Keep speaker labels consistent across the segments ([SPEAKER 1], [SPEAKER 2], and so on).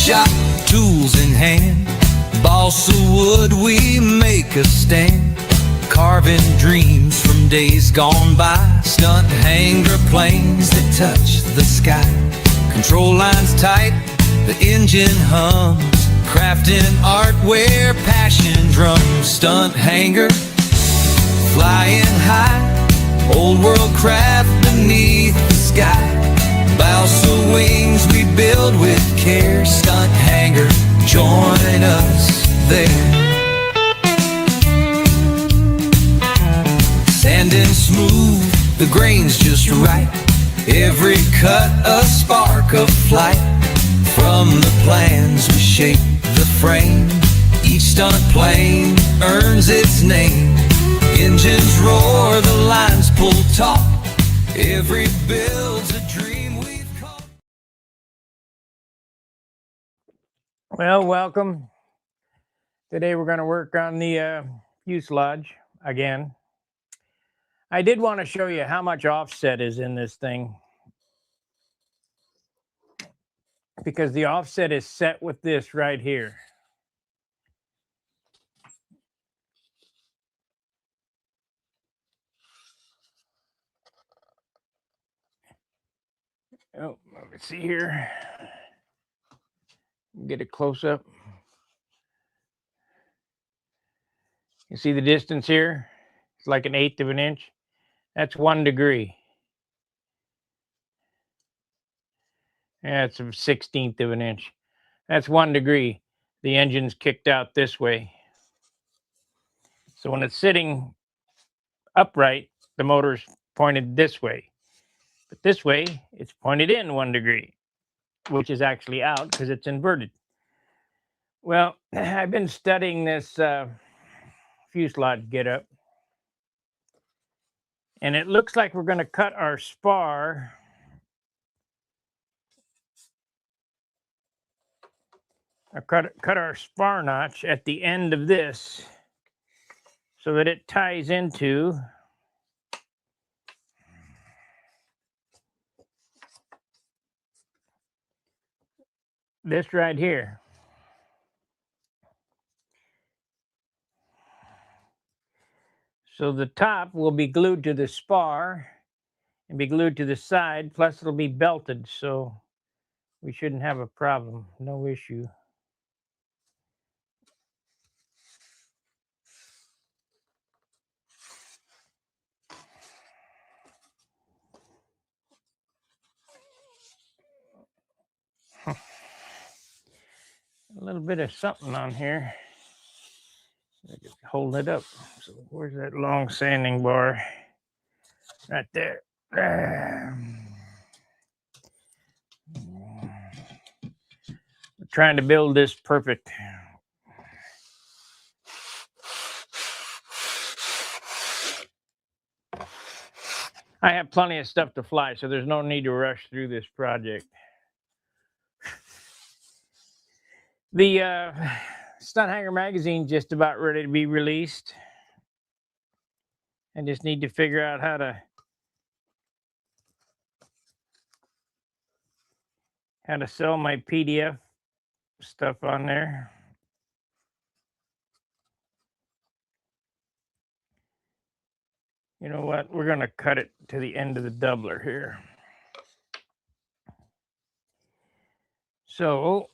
[SPEAKER 1] shop, tools in hand, balsa wood, we make a stand, carving dreams from days gone by, stunt hanger planes that touch the sky, control lines tight, the engine hums, crafting art where passion drums, stunt hanger, flying high, old world craft beneath the sky, balsa wings we build with care, stunt hanger, join us there. Sanding smooth, the grain's just right, every cut a spark of flight, from the plans we shape the frame, each stunt plane earns its name, engines roar, the lines pull taut, every build's a dream we've caught.
[SPEAKER 2] Well, welcome. Today we're going to work on the fuselage again. I did want to show you how much offset is in this thing, because the offset is set with this right here. Oh, let me see here. Get a close up. You see the distance here? It's like 1/8 of an inch. That's 1 degree. Yeah, it's 1/16 of an inch. That's 1 degree. The engine's kicked out this way. So when it's sitting upright, the motor's pointed this way. But this way, it's pointed in 1 degree, which is actually out because it's inverted. Well, I've been studying this fuselage getup, and it looks like we're going to cut our spar cut our spar notch at the end of this so that it ties into this right here. So the top will be glued to the spar and be glued to the side, plus it'll be belted, so we shouldn't have a problem, no issue. A little bit of something on here. I can hold it up. So where's that long sanding bar? Right there. We're trying to build this perfect. I have plenty of stuff to fly, so there's no need to rush through this project. The Stunt Hanger magazine just about ready to be released. I just need to figure out how to sell my PDF stuff on there. You know what? We're going to cut it to the end of the doubler here. So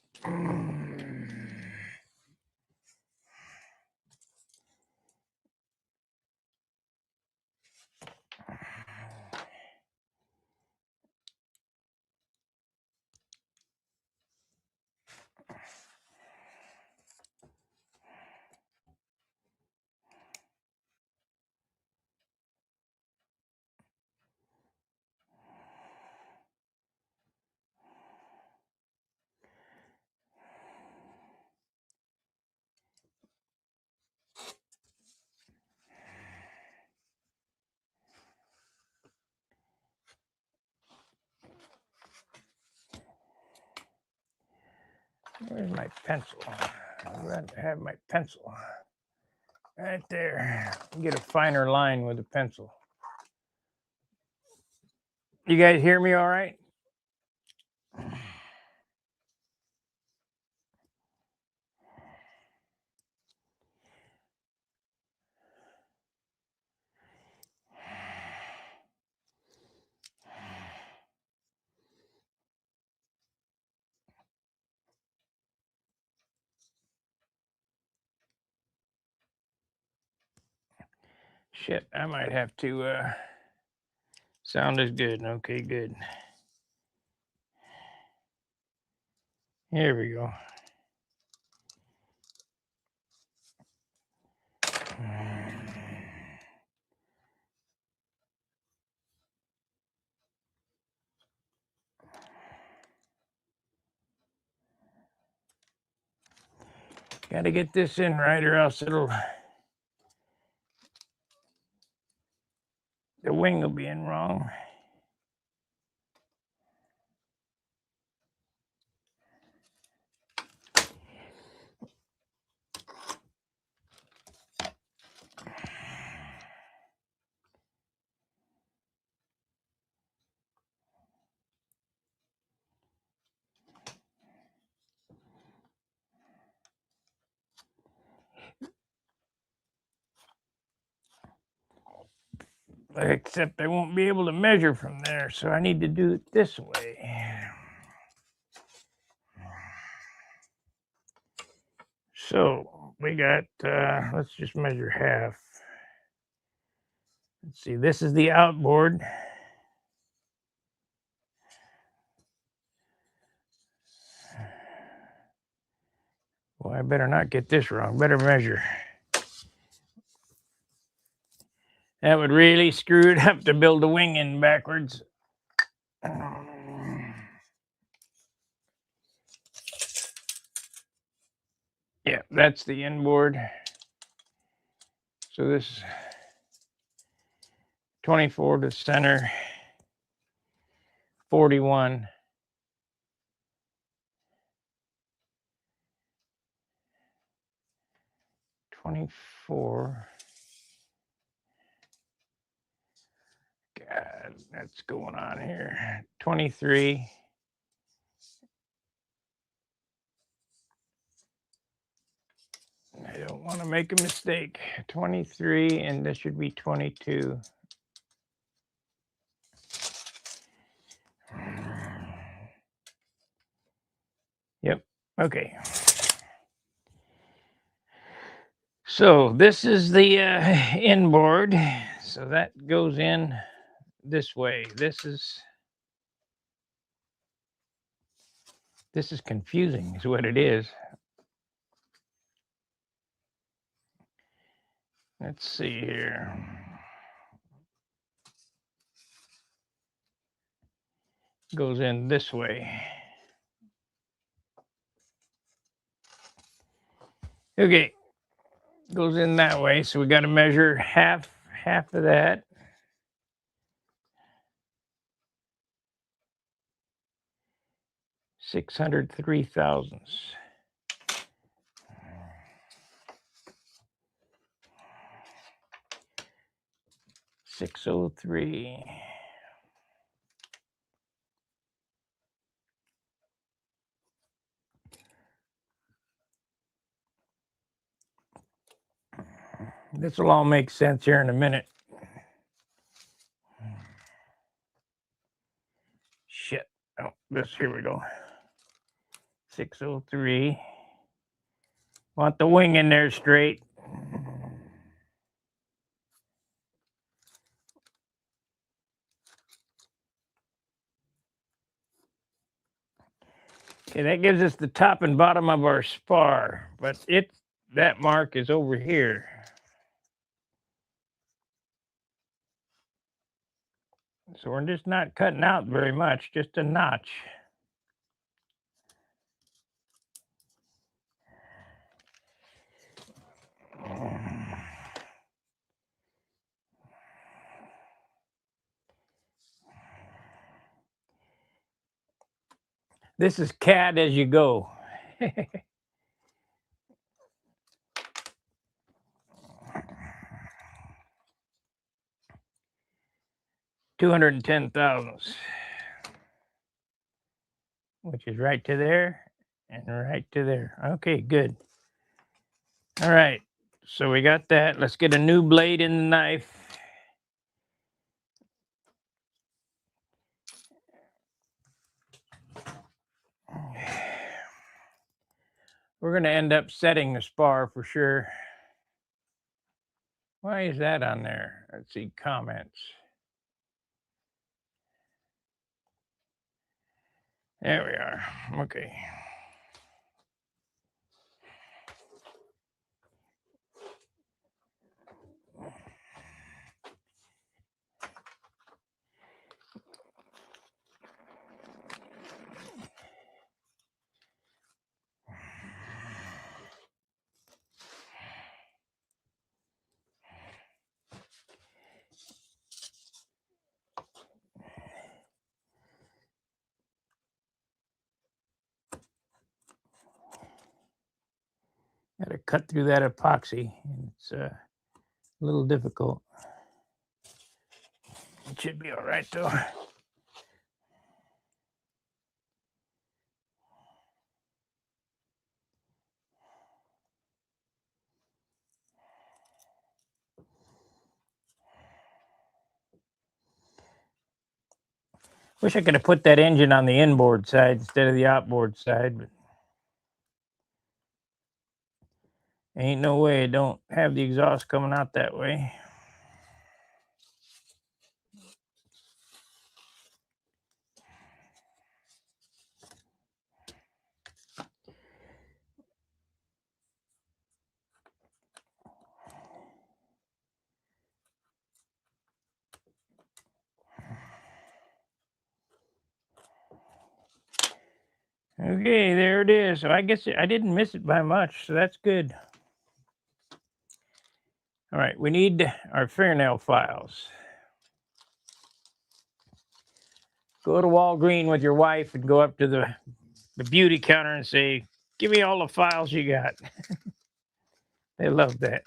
[SPEAKER 2] where's my pencil? I'd rather have my pencil right there. Get a finer line with a pencil. You guys hear me all right? Shit, I might have to sound is good. Okay, good. Here we go. Got to get this in right, or else the wing will be in wrong. Except I won't be able to measure from there, so I need to do it this way. So we got, let's just measure half. Let's see, this is the outboard. Well, I better not get this wrong. Better measure. That would really screw it up to build the wing in backwards. Yeah, that's the inboard. So this is 24 to center, 41. 24. God, that's going on here. 23. I don't want to make a mistake. 23, and this should be 22. Yep. Okay. So this is the inboard. So that goes in this way. This is confusing, is what it is. Let's see here. Goes in this way. Okay, goes in that way. So we got to measure half of that. 603 thousandths. 603. This will all make sense here in a minute. Shit. Oh, here we go. 603. Want the wing in there straight. Okay, that gives us the top and bottom of our spar, but that mark is over here. So we're just not cutting out very much, just a notch. This is CAD as you go. 210 thousandths, which is right to there and right to there. Okay, good. All right, so we got that. Let's get a new blade in the knife. We're going to end up setting the spar for sure. Why is that on there? Let's see, comments. There we are. Okay. Got to cut through that epoxy. It's a little difficult. It should be all right though. Wish I could have put that engine on the inboard side instead of the outboard side, but ain't no way. I don't have the exhaust coming out that way. Okay, there it is. So I guess I didn't miss it by much, so that's good. All right, we need our fingernail files. Go to Walgreens with your wife and go up to the beauty counter and say, "Give me all the files you got." They love that.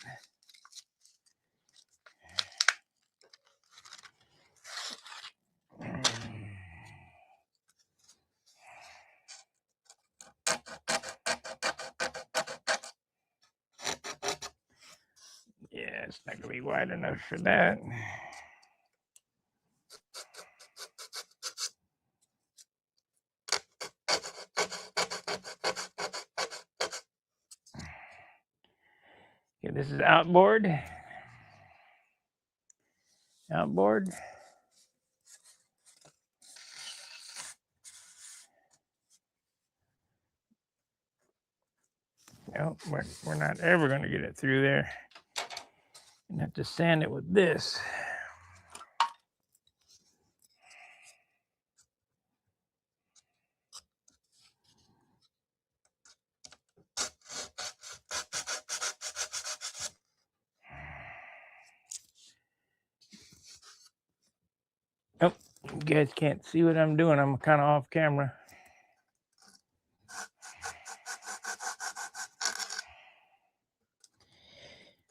[SPEAKER 2] Yeah, it's not gonna be wide enough for that. Okay, this is outboard. Outboard. No, we're not ever going to get it through there. And have to sand it with this. Oh, you guys can't see what I'm doing. I'm kind of off camera.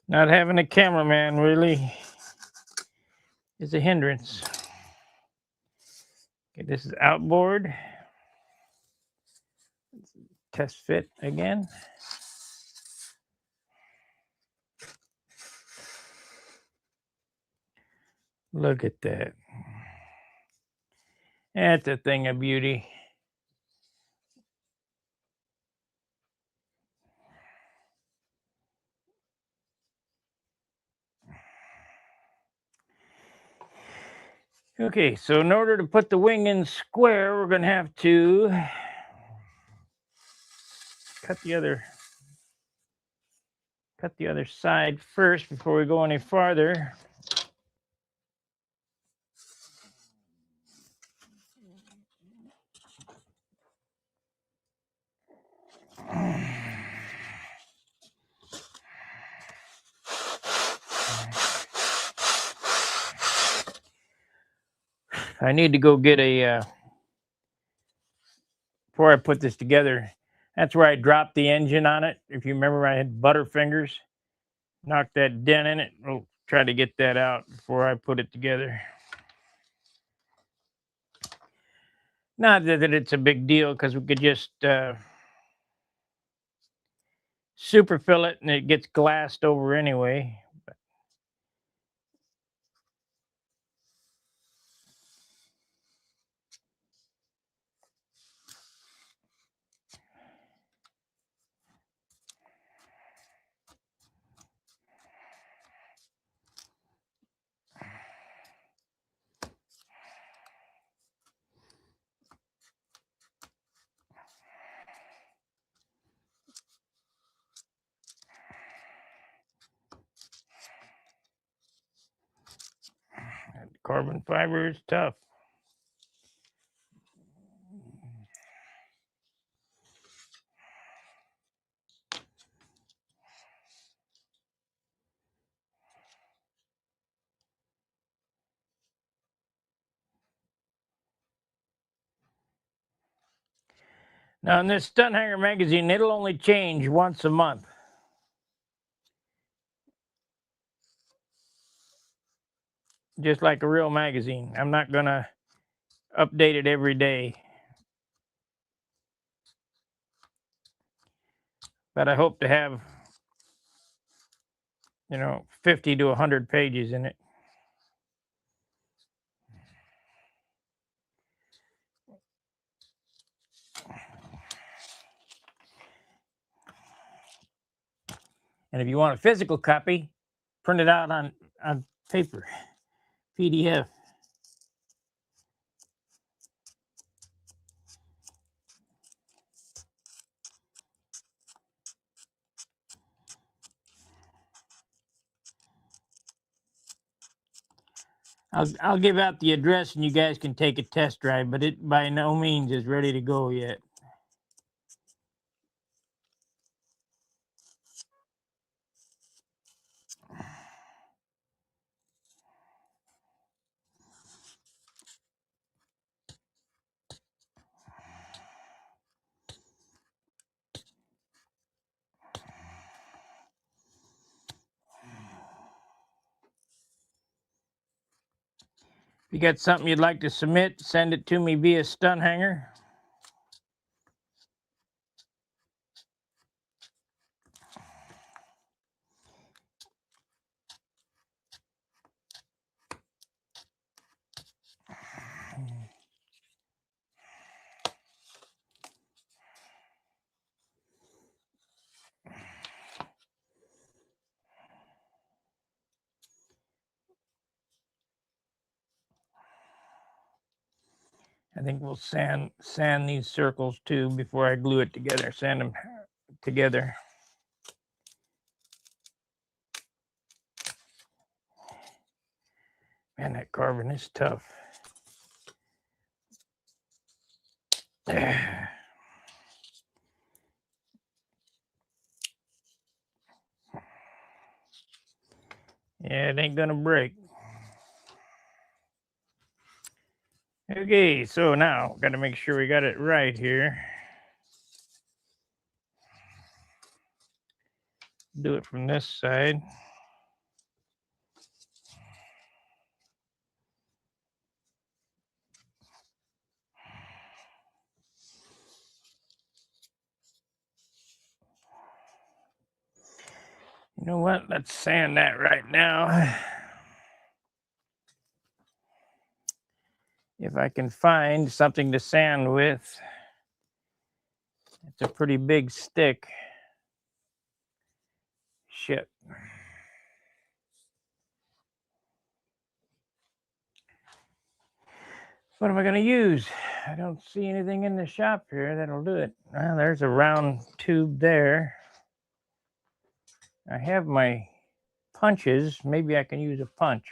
[SPEAKER 2] Not having a cameraman really is a hindrance. Okay, this is outboard. Test fit again. Look at that. That's a thing of beauty. Okay, so in order to put the wing in square, we're going to have to cut the other side first before we go any farther. I need to go get a before I put this together. That's where I dropped the engine on it. If you remember, I had butterfingers. Knocked that dent in it. We'll try to get that out before I put it together. Not that it's a big deal, because we could just super fill it and it gets glassed over anyway. carbon fiber is tough. Now, in this Stunt Hanger magazine, it'll only change once a month. Just like a real magazine. I'm not going to update it every day. But I hope to have, 50 to 100 pages in it. And if you want a physical copy, print it out on paper, PDF. I'll give out the address and you guys can take a test drive, but it by no means is ready to go yet. If you got something you'd like to submit, send it to me via Stunt Hanger. I think we'll sand these circles too before I glue it together. Sand them together. Man, that carbon is tough. Yeah, it ain't gonna break. Okay, so now got to make sure we got it right here. Do it from this side. You know what? Let's sand that right now. If I can find something to sand with. It's a pretty big stick. Shit. What am I going to use? I don't see anything in the shop here that'll do it. Well, there's a round tube there. I have my punches. Maybe I can use a punch.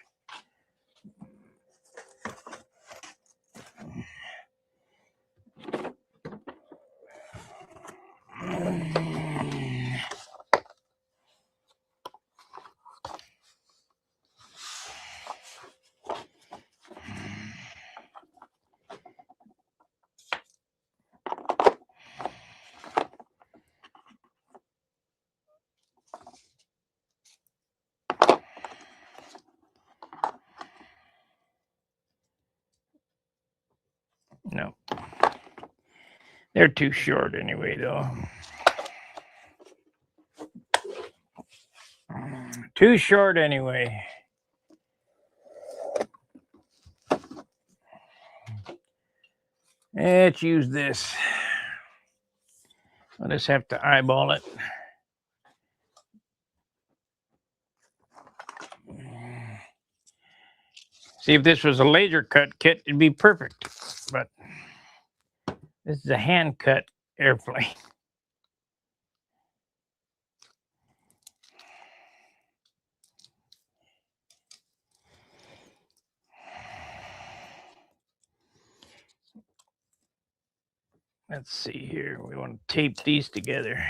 [SPEAKER 2] No. They're too short anyway, though. Too short anyway. Let's use this. I'll just have to eyeball it. See, if this was a laser cut kit, it'd be perfect. But this is a hand cut airplane. Let's see here. We want to tape these together.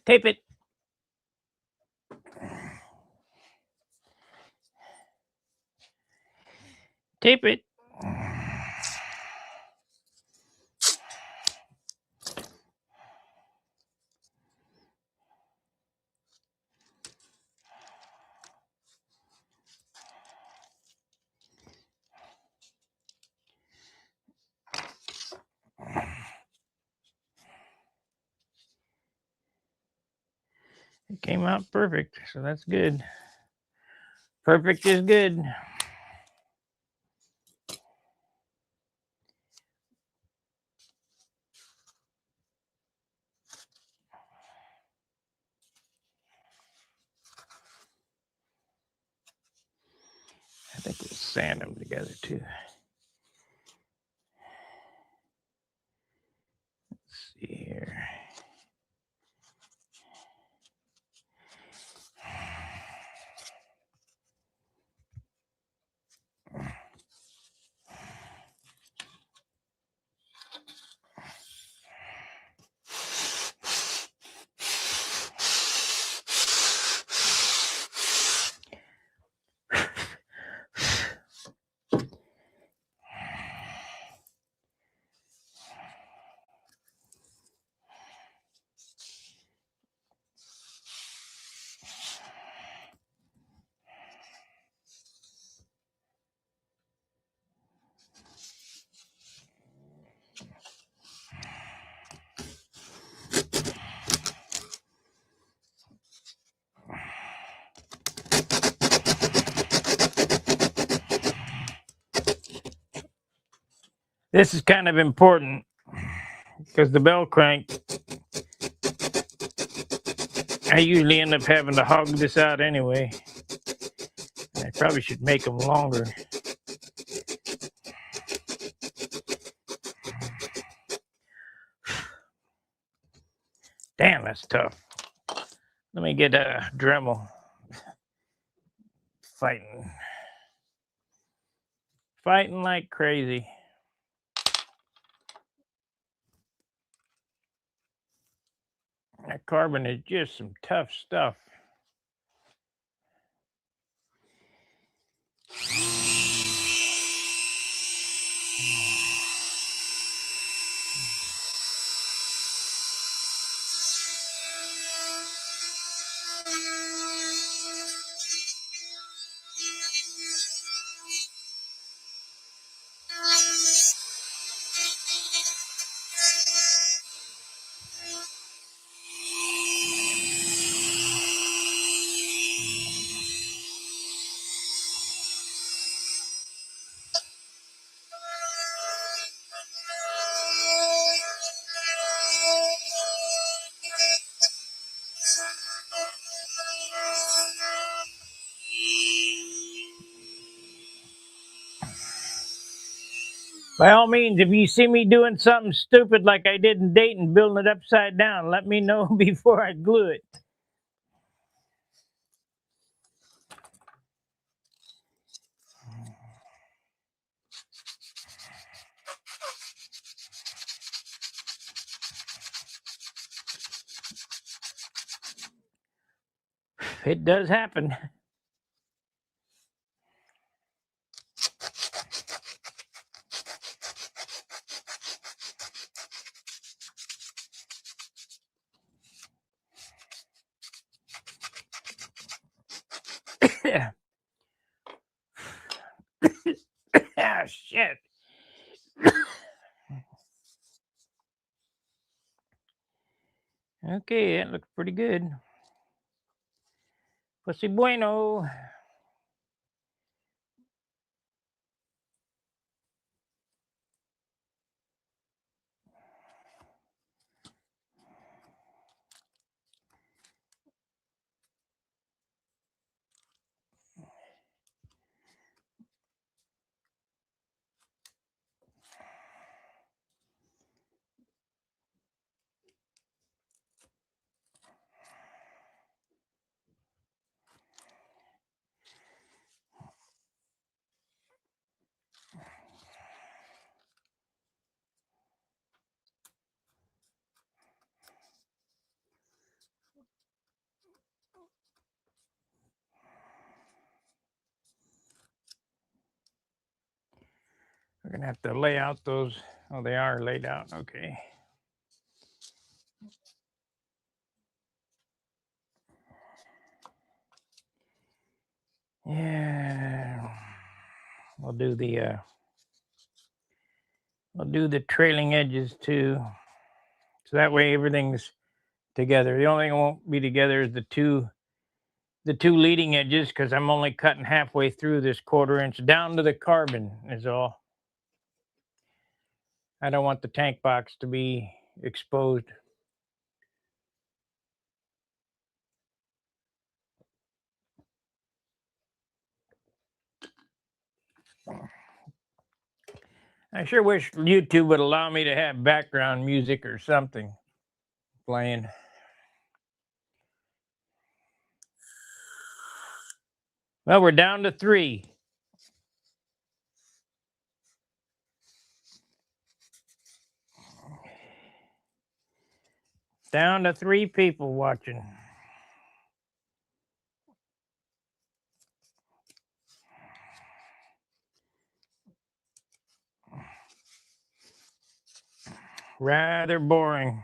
[SPEAKER 2] Tape it. Tape it. It came out perfect, so that's good. Perfect is good. I think we'll sand them together too. Let's see here. This is kind of important because the bell crank, I usually end up having to hog this out anyway. I probably should make them longer. Damn, that's tough. Let me get a Dremel. Fighting like crazy. That carbon is just some tough stuff. By all means, if you see me doing something stupid like I did in Dayton, building it upside down, let me know before I glue it. It does happen. Ah, shit. Okay, that looks pretty good. Pussy bueno. We're going to have to lay out those. Oh, they are laid out. Okay. Yeah. We'll do the trailing edges too. So that way everything's together. The only thing that won't be together is the two leading edges, because I'm only cutting halfway through this 1/4 inch down to the carbon is all. I don't want the tank box to be exposed. I sure wish YouTube would allow me to have background music or something playing. Well, we're down to 3. Down to 3 people watching. Rather boring.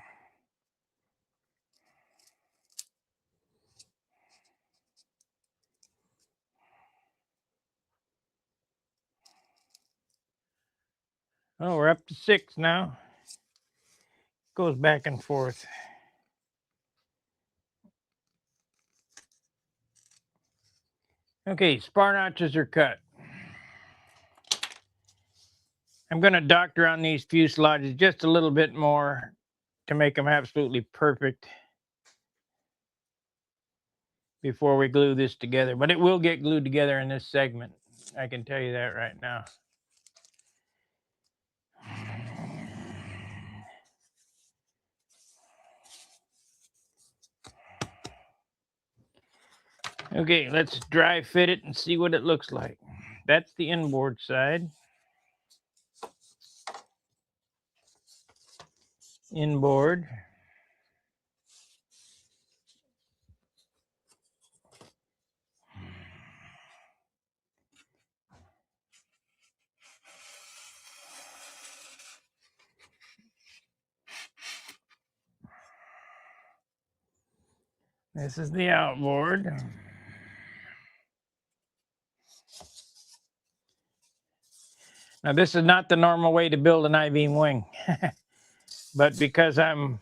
[SPEAKER 2] Oh, we're up to 6 now. Goes back and forth. Okay, spar notches are cut. I'm going to doctor on these fuselages just a little bit more to make them absolutely perfect before we glue this together. But it will get glued together in this segment. I can tell you that right now. Okay, let's dry fit it and see what it looks like. That's the inboard side. Inboard. This is the outboard. Now, this is not the normal way to build an I-beam wing, but because I'm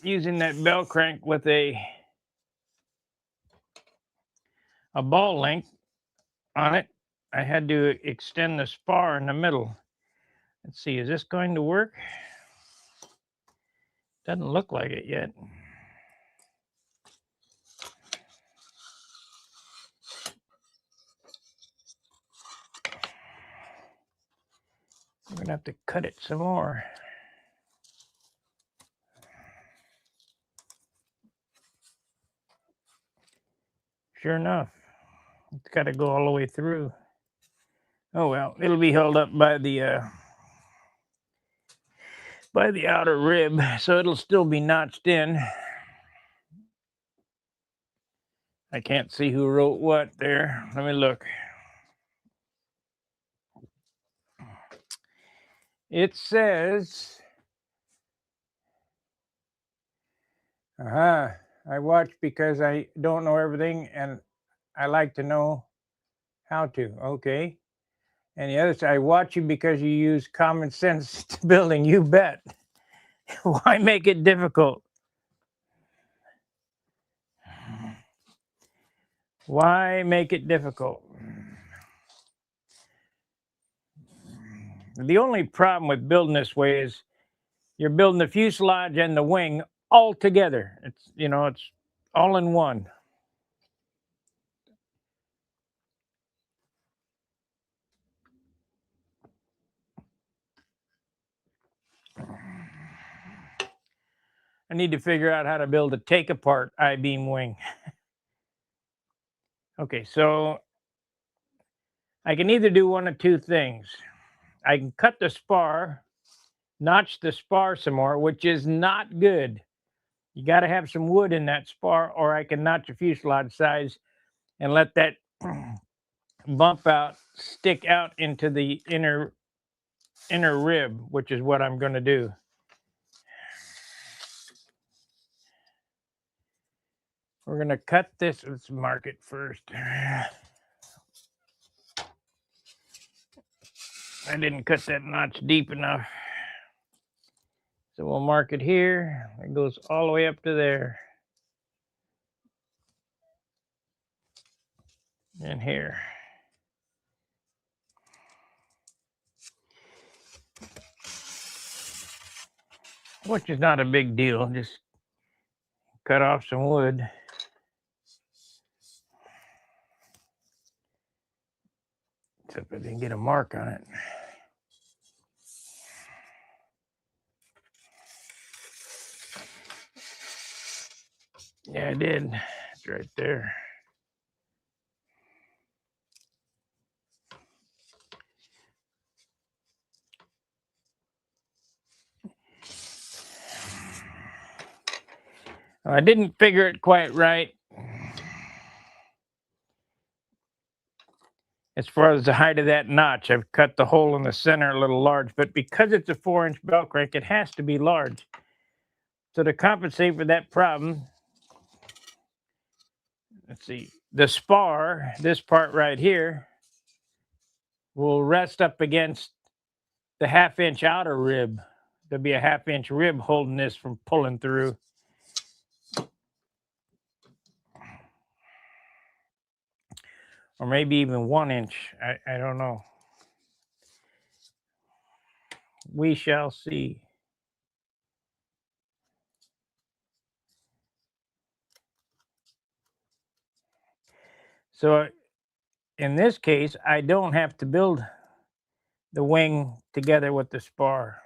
[SPEAKER 2] using that bell crank with a ball length on it, I had to extend the spar in the middle. Let's see, is this going to work? Doesn't look like it yet. We're gonna have to cut it some more. Sure enough, it's got to go all the way through. Oh well, it'll be held up by the outer rib, so it'll still be notched in. I can't see who wrote what there. Let me look. It says, I watch because I don't know everything and I like to know how to. Okay. And the other side, I watch you because you use common sense to building. You bet. Why make it difficult? Why make it difficult? The only problem with building this way is you're building the fuselage and the wing all together. It's, it's all in one. I need to figure out how to build a take apart I-beam wing. Okay, so I can either do one of 2 things. I can cut the spar, notch the spar some more, which is not good. You got to have some wood in that spar, or I can notch a fuselage size and let that bump out stick out into the inner rib, which is what I'm going to do. We're going to cut this. Let's mark it first. I didn't cut that notch deep enough. So we'll mark it here. It goes all the way up to there. And here. Which is not a big deal. Just cut off some wood. Except I didn't get a mark on it. Yeah, I did. It's right there. I didn't figure it quite right as far as the height of that notch. I've cut the hole in the center a little large, but because it's a 4-inch belt crank, it has to be large. So to compensate for that problem, let's see, the spar, this part right here, will rest up against the 1/2-inch outer rib. There'll be a 1/2-inch rib holding this from pulling through. Or maybe even 1 inch. I don't know. We shall see. So in this case, I don't have to build the wing together with the spar.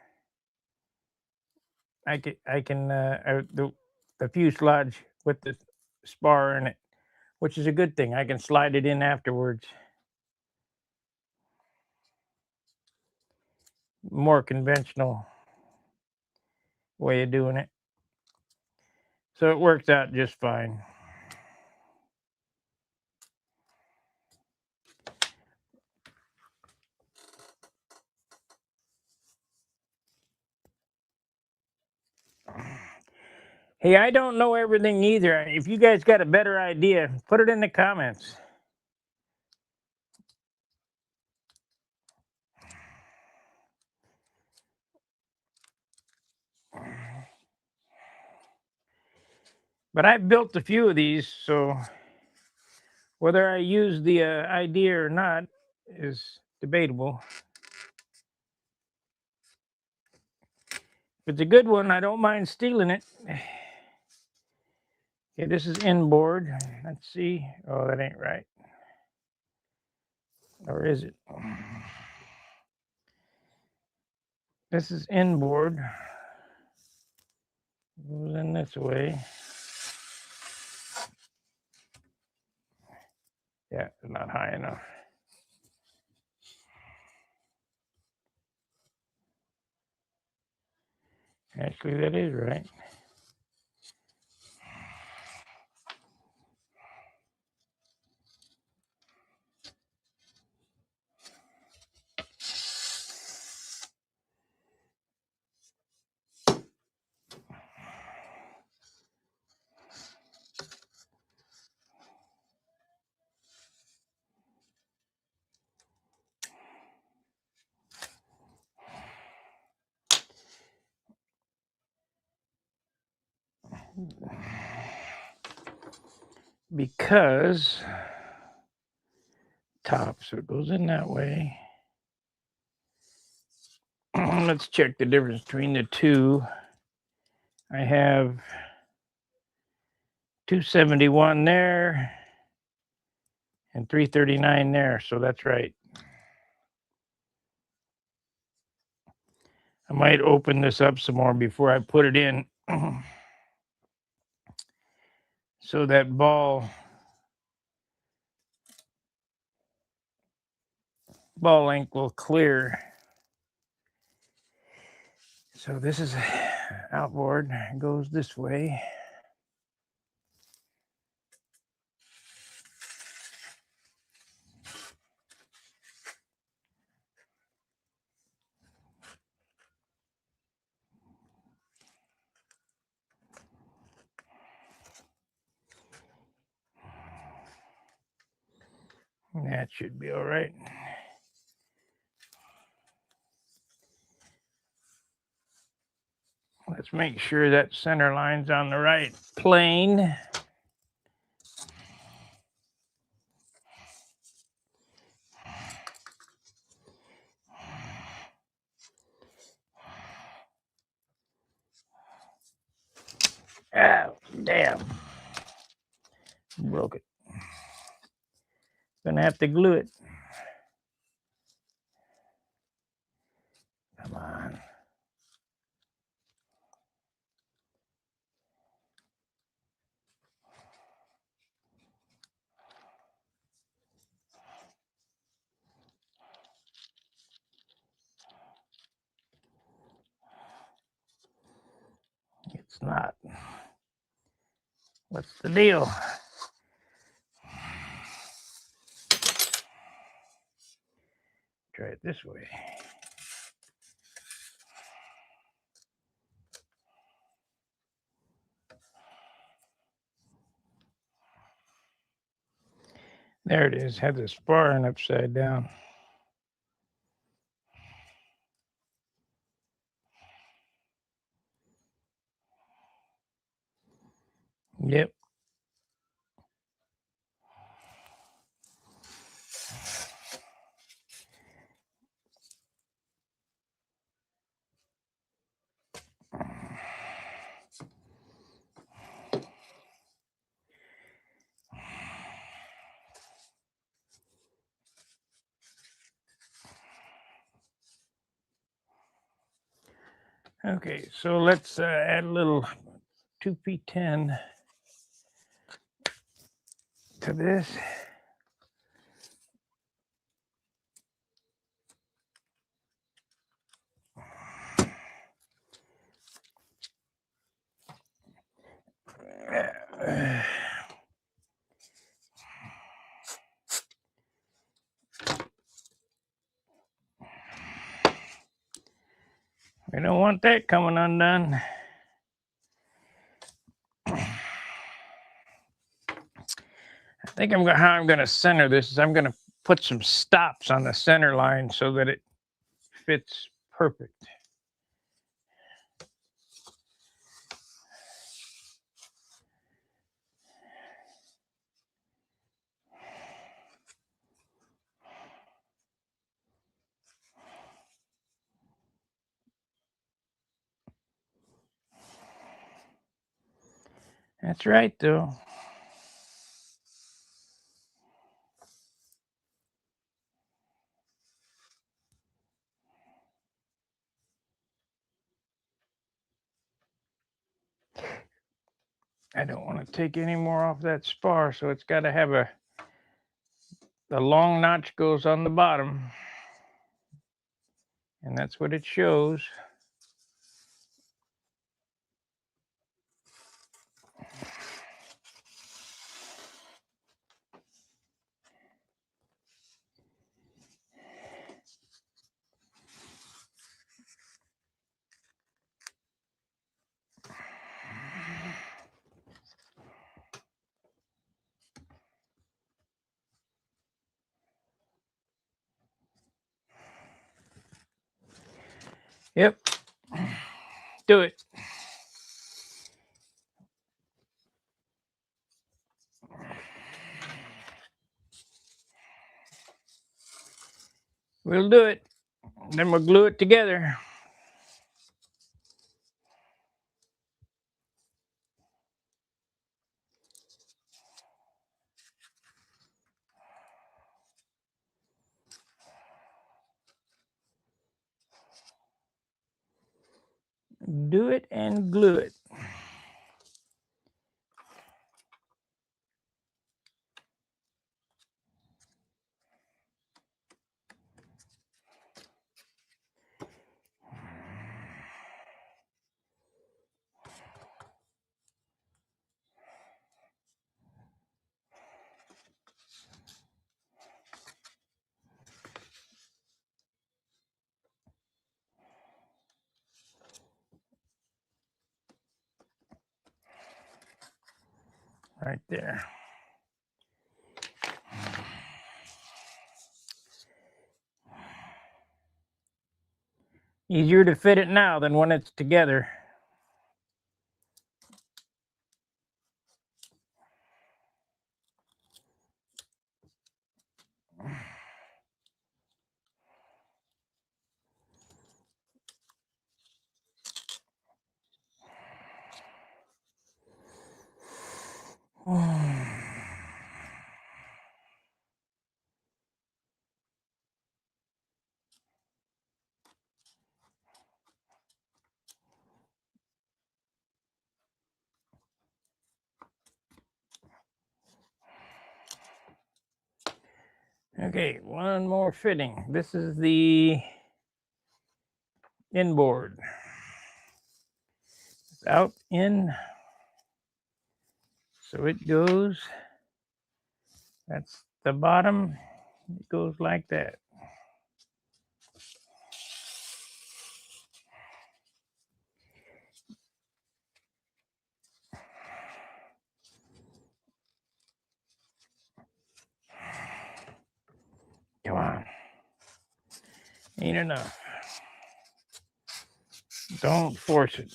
[SPEAKER 2] I can the fuselage with the spar in it, which is a good thing. I can slide it in afterwards. More conventional way of doing it. So it works out just fine. Hey, I don't know everything either. If you guys got a better idea, put it in the comments. But I've built a few of these, so whether I use the idea or not is debatable. If it's a good one, I don't mind stealing it. Okay, this is inboard. Let's see. Oh, that ain't right. Or is it? This is inboard. Goes in this way. Yeah, it's not high enough. Actually, that is right. Because top, so it goes in that way. Let's check the difference between the two. I have 271 there and 339 there, so that's right. I might open this up some more before I put it in so that ball length will clear. So this is outboard, it goes this way. That should be all right. Let's make sure that center line's on the right plane. Oh, damn. Broke it. Gonna have to glue it. Come on. It's not. What's the deal? Try it this way. There it is. Had the spar in upside down. Yep. Okay, so let's add a little 2p10 to this. We don't want that coming undone. I think how I'm going to center this is I'm going to put some stops on the center line so that it fits perfect. That's right, though. I don't want to take any more off that spar, so it's got to have the long notch goes on the bottom, and that's what it shows. Yep. Do it. We'll do it. Then we'll glue it together. Do it and glue it. Right there. Easier to fit it now than when it's together. Okay, one more fitting. This is the inboard. It's out, in. So it goes, that's the bottom. It goes like that. Come on. Ain't enough. Don't force it.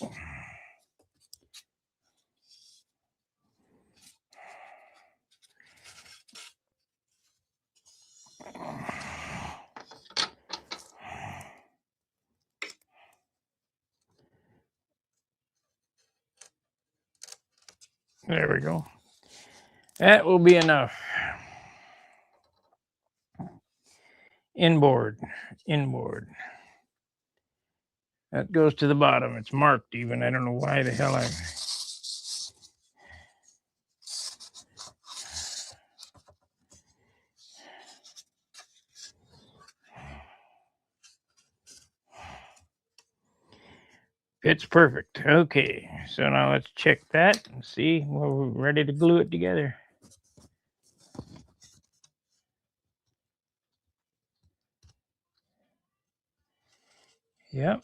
[SPEAKER 2] There we go. That will be enough. Inboard, inboard. That goes to the bottom. It's marked even. I don't know why the hell I... It's perfect. Okay, so now let's check that and see. We're ready to glue it together. Yep.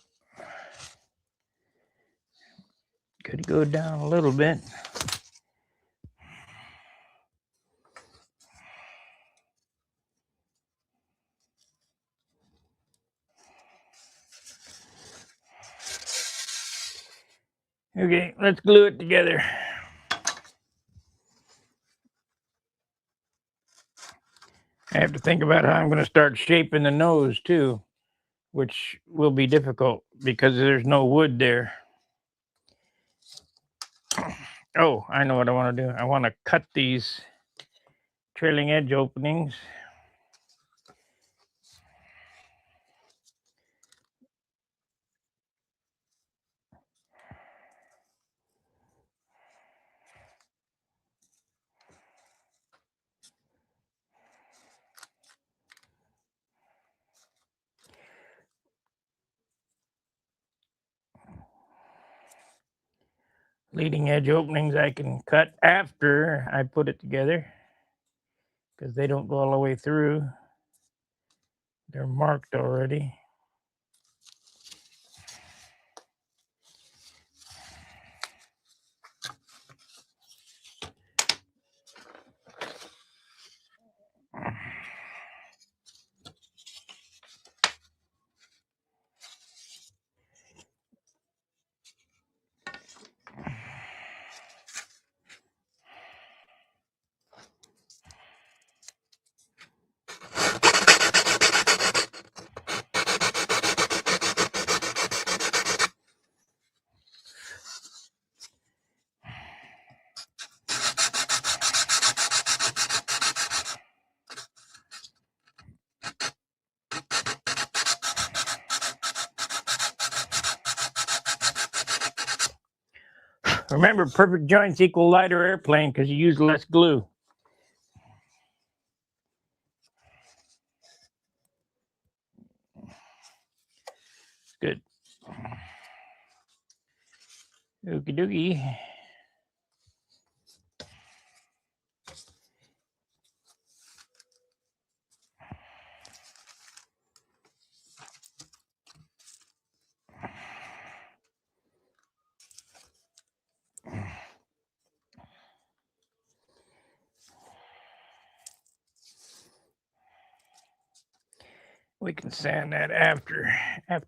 [SPEAKER 2] Could go down a little bit. Okay, let's glue it together. I have to think about how I'm going to start shaping the nose too, which will be difficult because there's no wood there. Oh, I know what I want to do. I want to cut these trailing edge openings. Leading edge openings I can cut after I put it together because they don't go all the way through. They're marked already. Remember, perfect joints equal lighter airplane because you use less glue. Good. Okie dokie. We can sand that after. That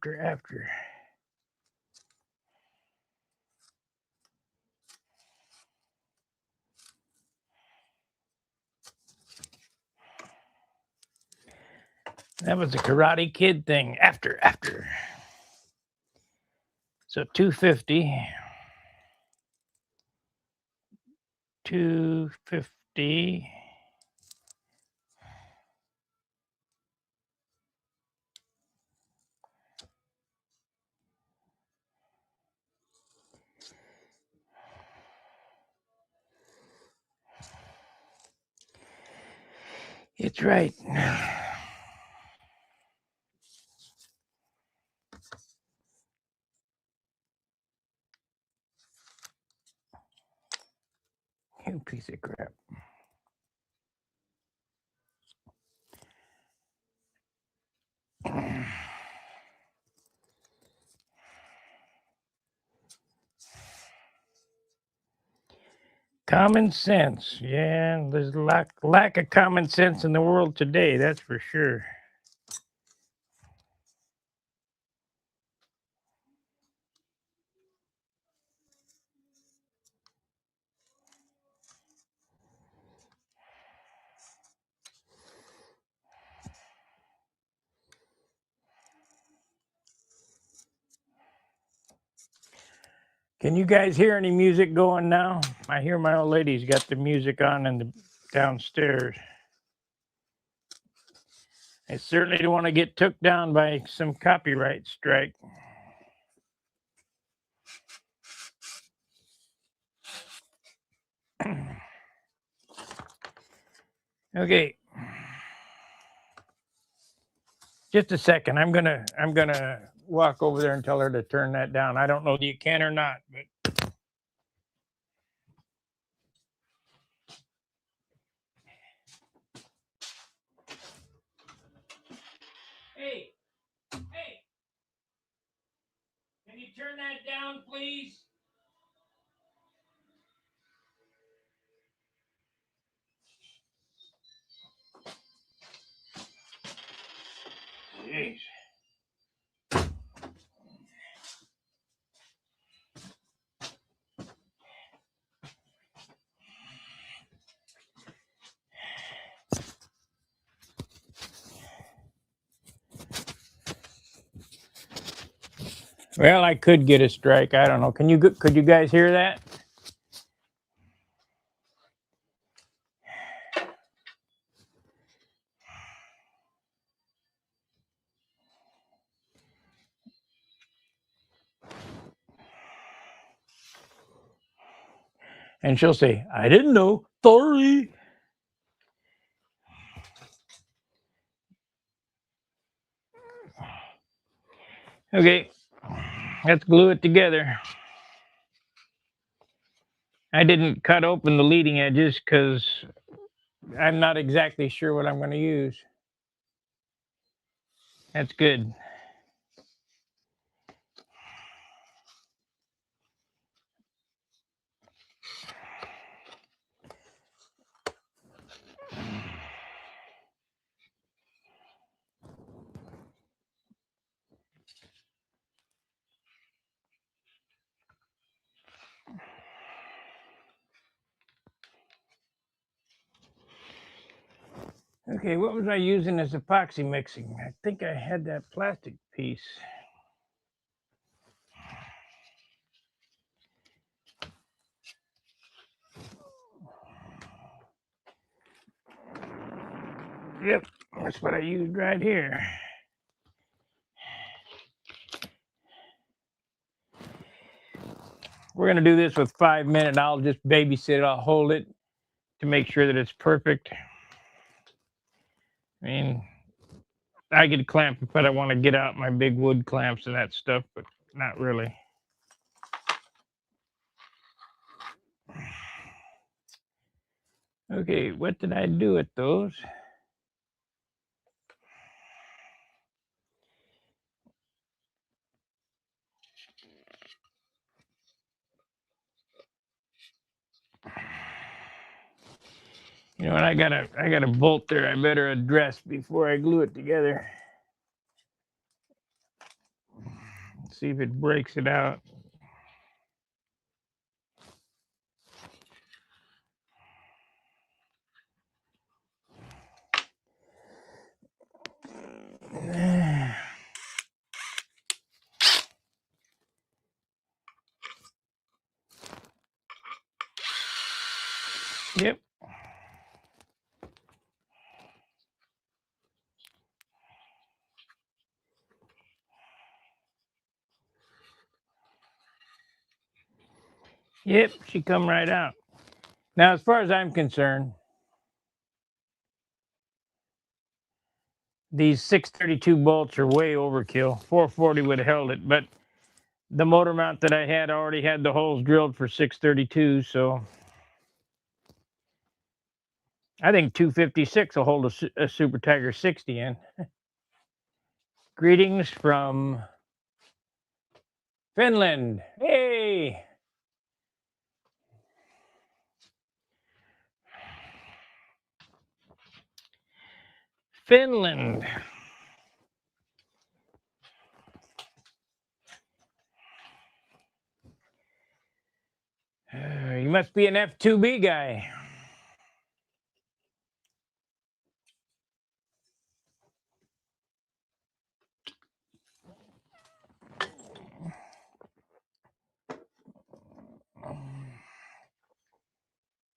[SPEAKER 2] was a Karate Kid thing. After. So 250. 250. It's right. You piece of crap. Common sense. Yeah, there's a lack of common sense in the world today, that's for sure. Can you guys hear any music going now? I hear my old lady's got the music on in the downstairs. I certainly don't want to get took down by some copyright strike. Okay. Just a second. I'm gonna walk over there and tell her to turn that down. I don't know if you can or not, but hey, can you turn that down, please? Jeez. Well, I could get a strike. I don't know. Could you guys hear that? And she'll say, I didn't know. Sorry. Okay. Let's glue it together. I didn't cut open the leading edges because I'm not exactly sure what I'm going to use. That's good. Okay, what was I using as epoxy mixing? I think I had that plastic piece. Yep, that's what I used right here. We're going to do this with 5 minutes. I'll just babysit it. I'll hold it to make sure that it's perfect. I mean, I could clamp if I want to get out my big wood clamps and that stuff, but not really. Okay, what did I do with those? You know, and I got a bolt there I better address before I glue it together. see if it breaks it out. Yep. Yep, she come right out. Now, as far as I'm concerned, these 632 bolts are way overkill. 440 would have held it, but the motor mount that I had already had the holes drilled for 632, so I think 256 will hold a Super Tiger 60 in. Greetings from Finland. Hey! Finland. You must be an F2B guy.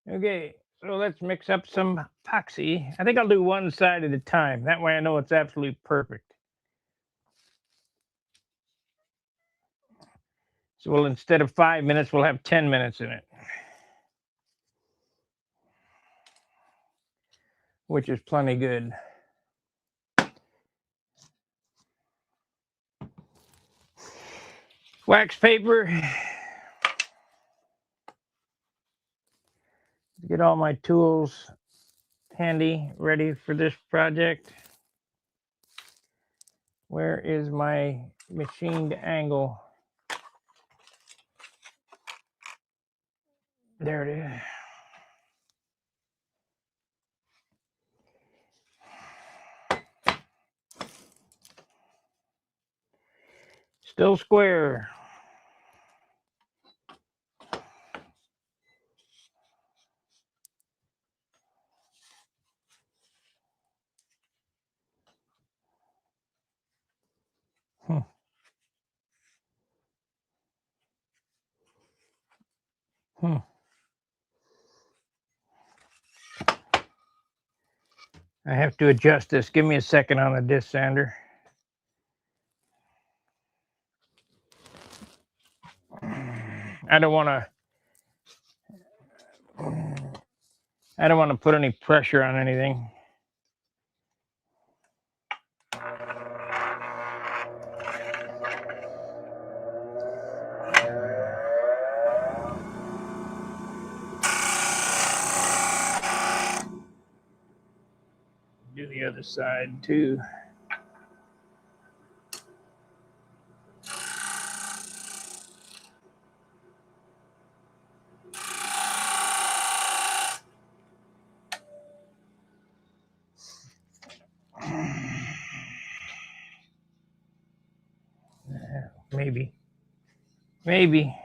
[SPEAKER 2] Okay, so let's mix up some epoxy. I think I'll do one side at a time. That way I know it's absolutely perfect. So we'll, instead of 5 minutes, we'll have 10 minutes in it, which is plenty good. Wax paper. Get all my tools handy, ready for this project. Where is my machined angle? There it is. Still square. Hmm. Hmm. I have to adjust this. Give me a second on the disc sander. I don't want to put any pressure on anything. Do the other side too. Maybe. Maybe.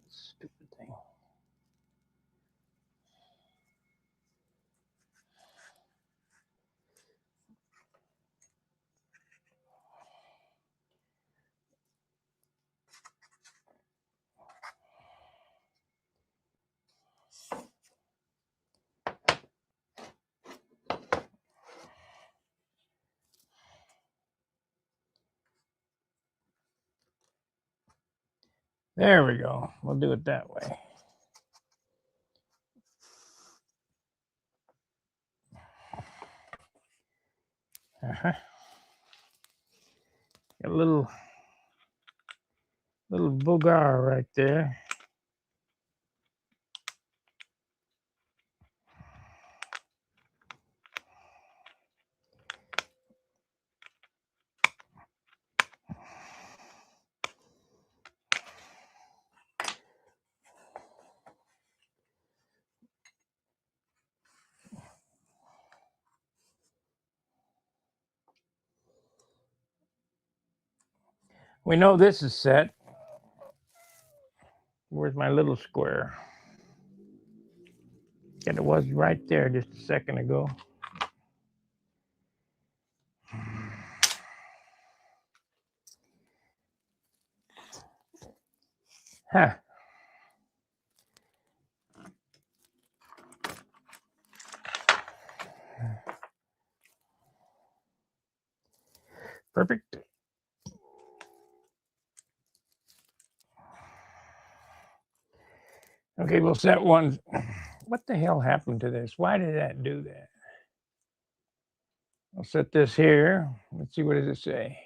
[SPEAKER 2] Stupid thing. There we go. We'll do it that way. Uh-huh. Got a little boogar right there. We know this is set. Where's my little square? And it was right there just a second ago. Huh. Perfect. Okay, we'll set one. What the hell happened to this? Why did that do that? I'll set this here. Let's see, what does it say?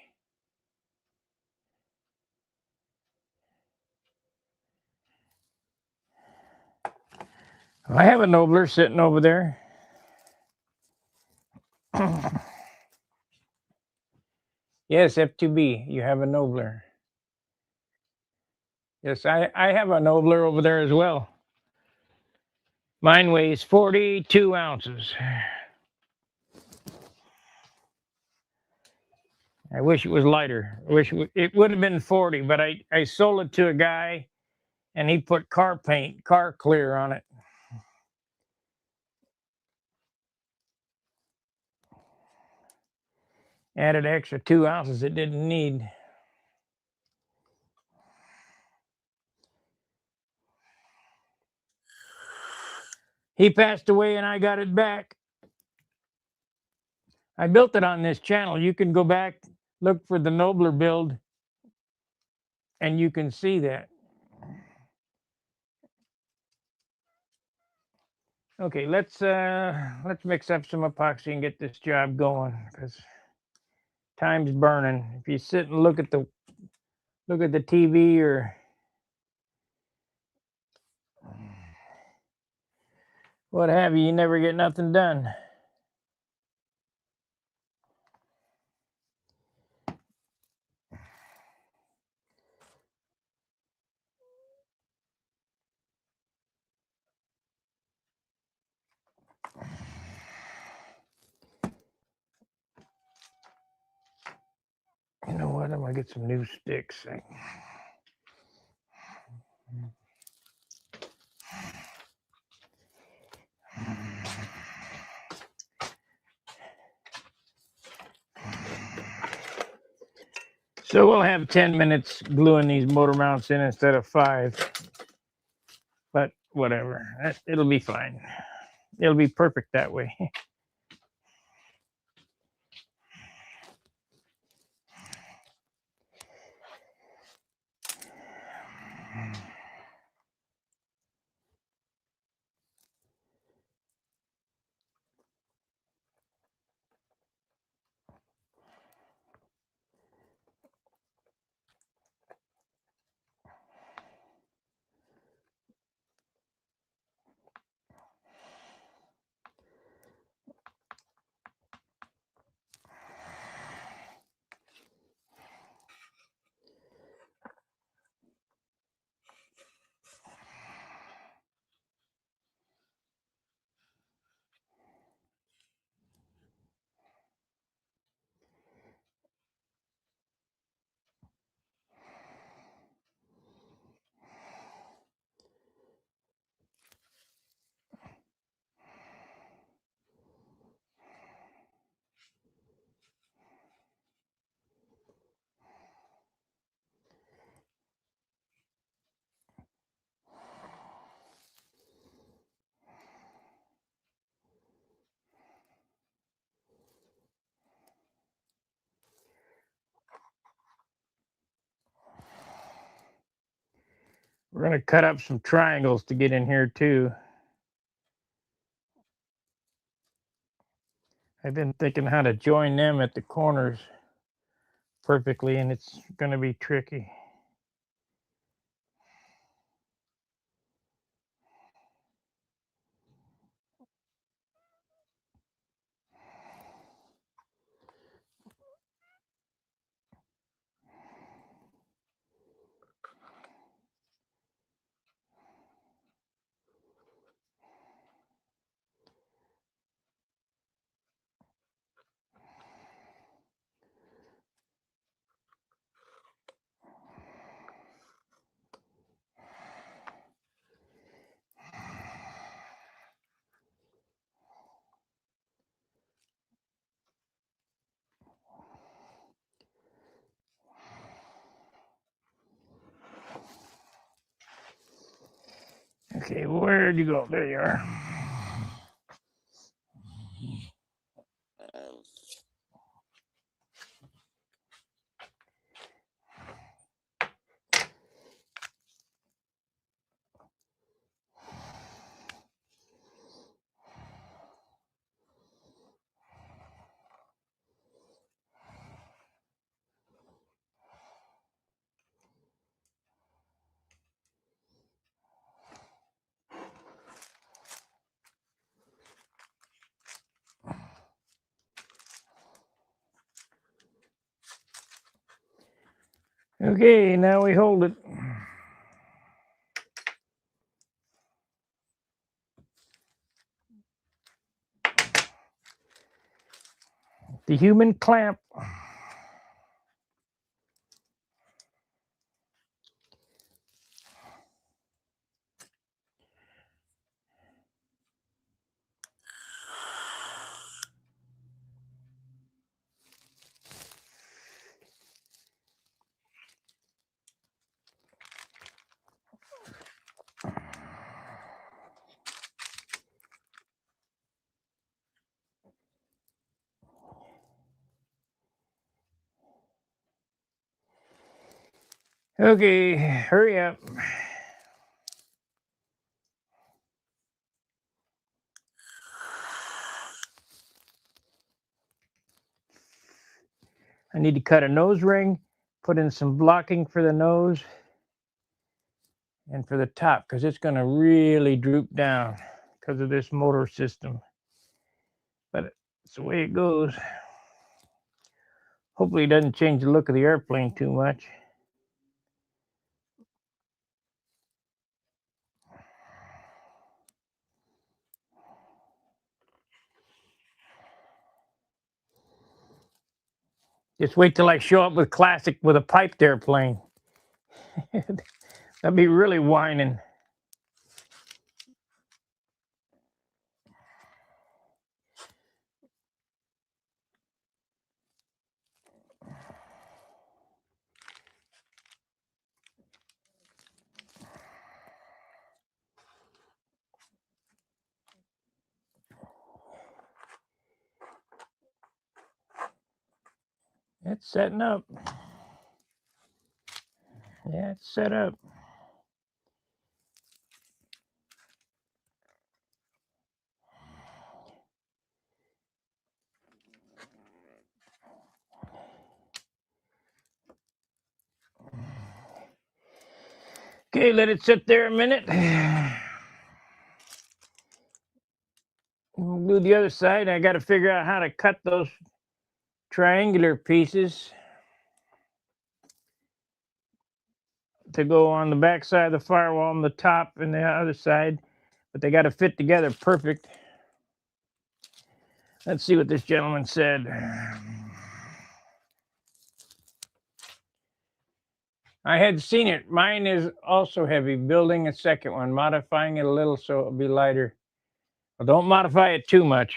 [SPEAKER 2] I have a Nobler sitting over there. Yes, F2B, you have a Nobler. Yes, I have a Nobler over there as well. Mine weighs 42 ounces. I wish it was lighter. I wish it would have been 40, but I sold it to a guy and he put car paint, car clear on it. Added extra 2 ounces it didn't need. He passed away and I got it back. I built it on this channel. You can go back, look for the Nobler build, and you can see that. Okay, let's mix up some epoxy and get this job going because time's burning. If you sit and look at the TV or what have you, you never get nothing done. You know what? I'm gonna get some new sticks. So we'll have 10 minutes gluing these motor mounts in instead of 5. But whatever, it'll be fine. It'll be perfect that way. We're gonna cut up some triangles to get in here too. I've been thinking how to join them at the corners perfectly, and it's gonna be tricky. Okay, where'd you go? There you are. Okay, now we hold it. The human clamp. Okay, hurry up. I need to cut a nose ring, put in some blocking for the nose and for the top, because it's going to really droop down because of this motor system. But it's the way it goes. Hopefully it doesn't change the look of the airplane too much. Just wait till I show up with Classic with a piped airplane. That'd be really whining. It's setting up. Yeah, it's set up. Okay, let it sit there a minute. We'll do the other side. I got to figure out how to cut those triangular pieces to go on the back side of the firewall on the top and the other side, but they got to fit together perfect. Let's see what this gentleman said. I had seen it. Mine is also heavy. Building a second one, modifying it a little so it'll be lighter. Well, don't modify it too much,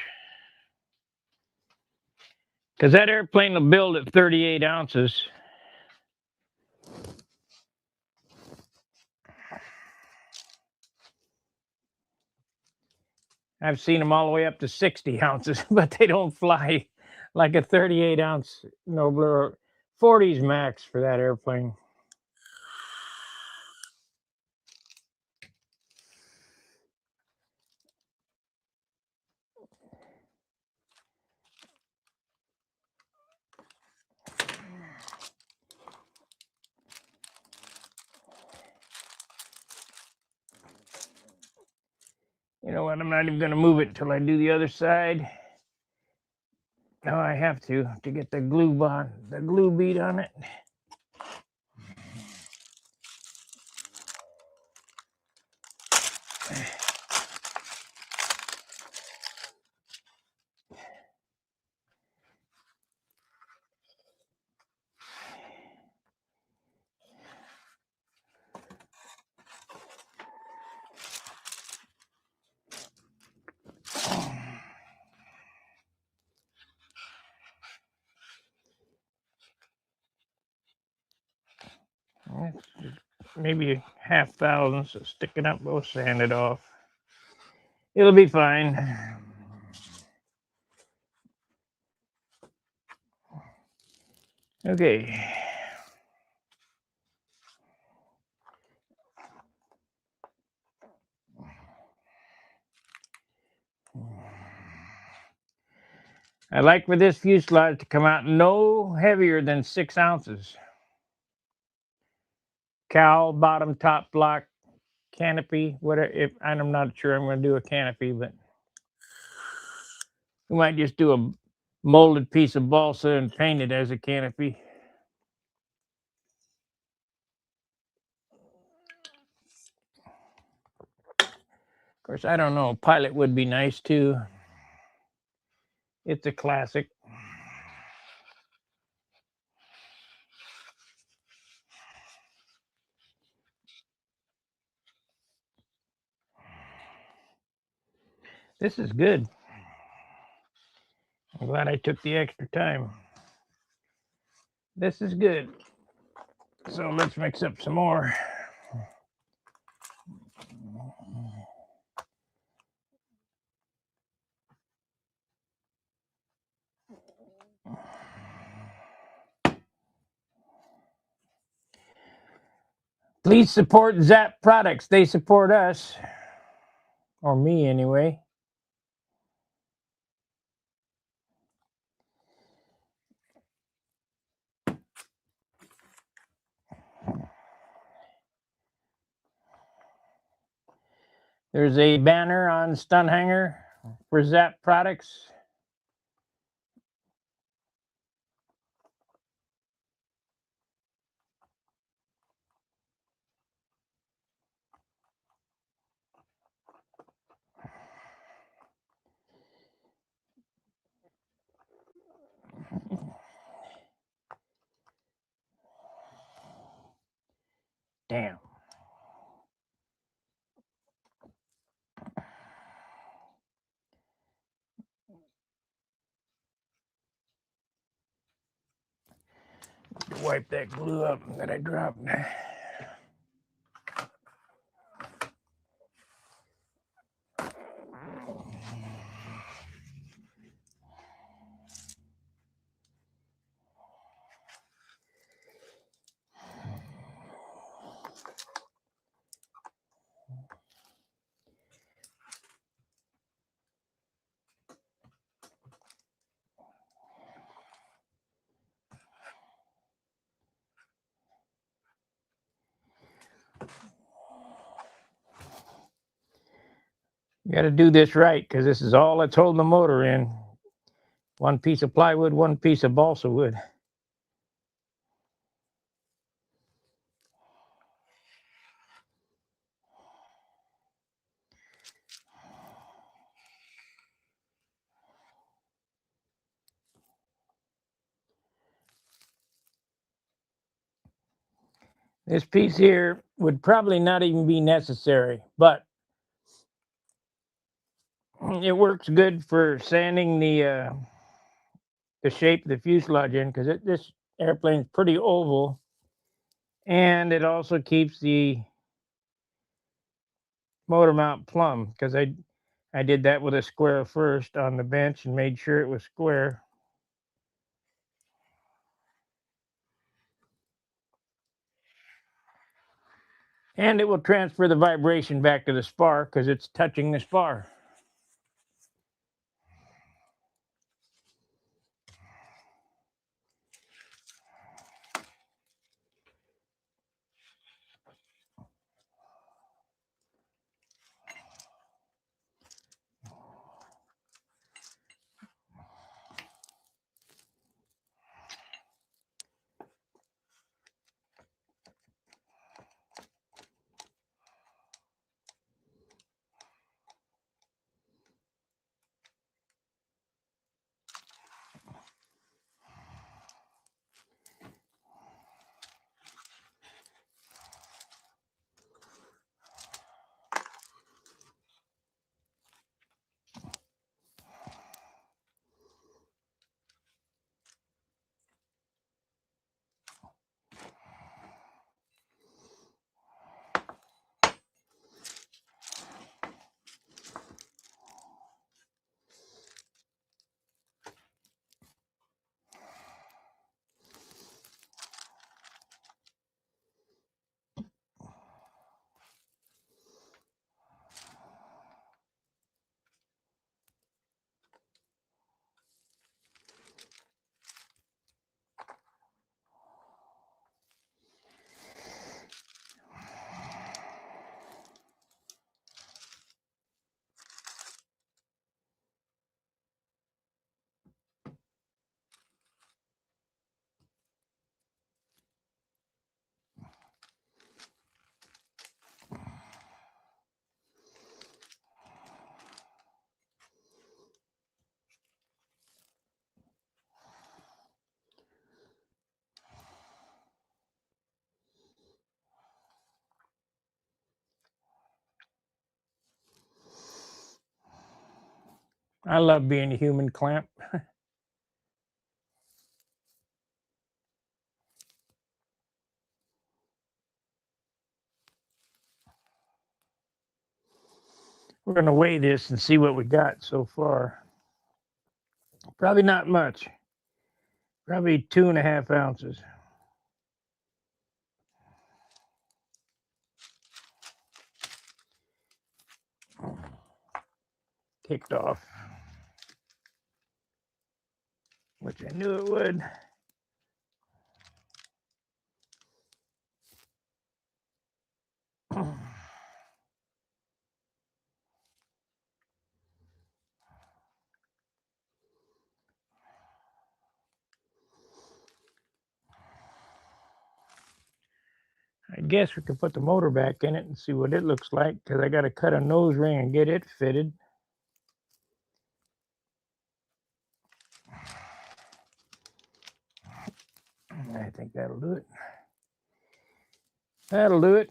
[SPEAKER 2] because that airplane will build at 38 ounces. I've seen them all the way up to 60 ounces, but they don't fly like a 38 ounce Nobler. 40's max for that airplane. You know what? I'm not even going to move it until I do the other side. No, I have to get the glue bead on it. Maybe half thousand, so stick it up, we'll sand it off. It'll be fine. Okay. I like for this fuselage to come out no heavier than 6 ounces. Cowl, bottom, top block, canopy, whatever. If I'm not sure I'm going to do a canopy, but we might just do a molded piece of balsa and paint it as a canopy. Of course, I don't know. Pilot would be nice too. It's a classic. This is good. I'm glad I took the extra time. This is good. So let's mix up some more. Please support Zap Products. They support us. Or me, anyway. There's a banner on Stun Hanger for Zap Products. Damn. Wipe that glue up that I dropped. You got to do this right because this is all that's holding the motor in. One piece of plywood, one piece of balsa wood. This piece here would probably not even be necessary, but it works good for sanding the shape of the fuselage in because this airplane's pretty oval, and it also keeps the motor mount plumb because I did that with a square first on the bench and made sure it was square. And it will transfer the vibration back to the spar because it's touching the spar. I love being a human clamp. We're going to weigh this and see what we got so far. Probably not much. Probably 2.5 ounces. Kicked off, which I knew it would. I guess we could put the motor back in it and see what it looks like, because I got to cut a nose ring and get it fitted. I think that'll do it. That'll do it.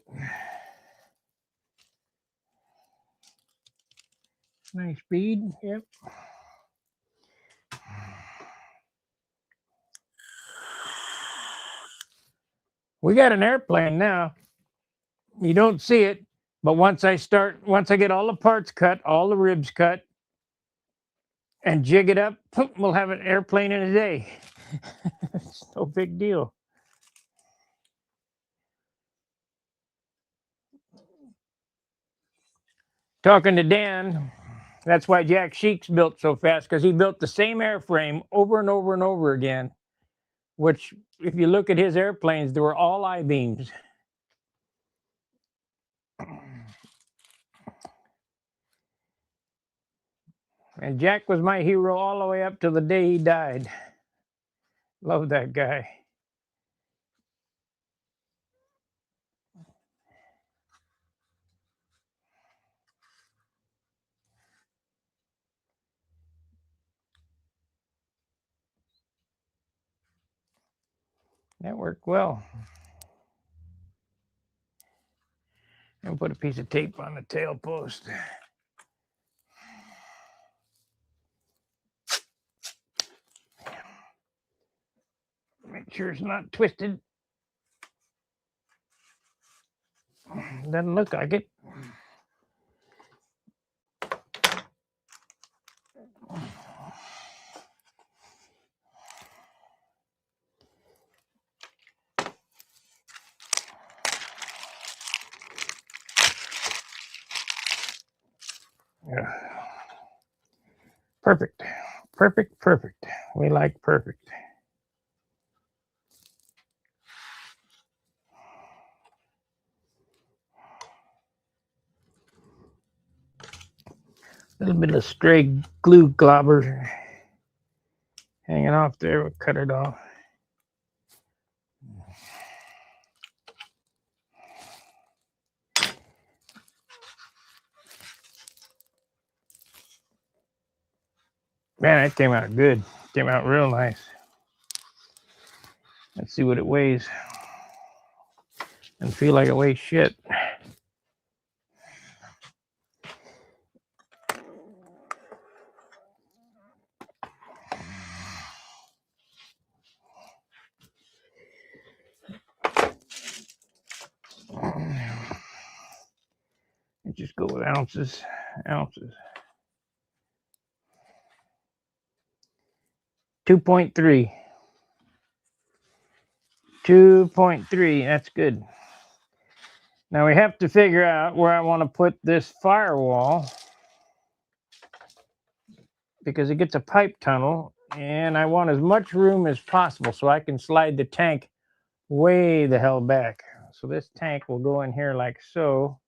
[SPEAKER 2] Nice speed. Yep. We got an airplane now. You don't see it, but once I get all the parts cut, all the ribs cut, and jig it up, we'll have an airplane in a day. It's no big deal. Talking to Dan, that's why Jack Sheik's built so fast, because he built the same airframe over and over and over again, which, if you look at his airplanes, they were all I-beams. And Jack was my hero all the way up to the day he died. Love that guy. That worked well. And put a piece of tape on the tail post. Make sure it's not twisted. Doesn't look like it. Yeah. Perfect. Perfect, perfect. We like perfect. A little bit of stray glue globber hanging off there. We'll cut it off. Man, that came out good. Came out real nice. Let's see what it weighs. And feel like it weighs shit. Just go with ounces. 2.3. 2.3. That's good. Now we have to figure out where I want to put this firewall, because it gets a pipe tunnel, and I want as much room as possible so I can slide the tank way the hell back. So this tank will go in here like so.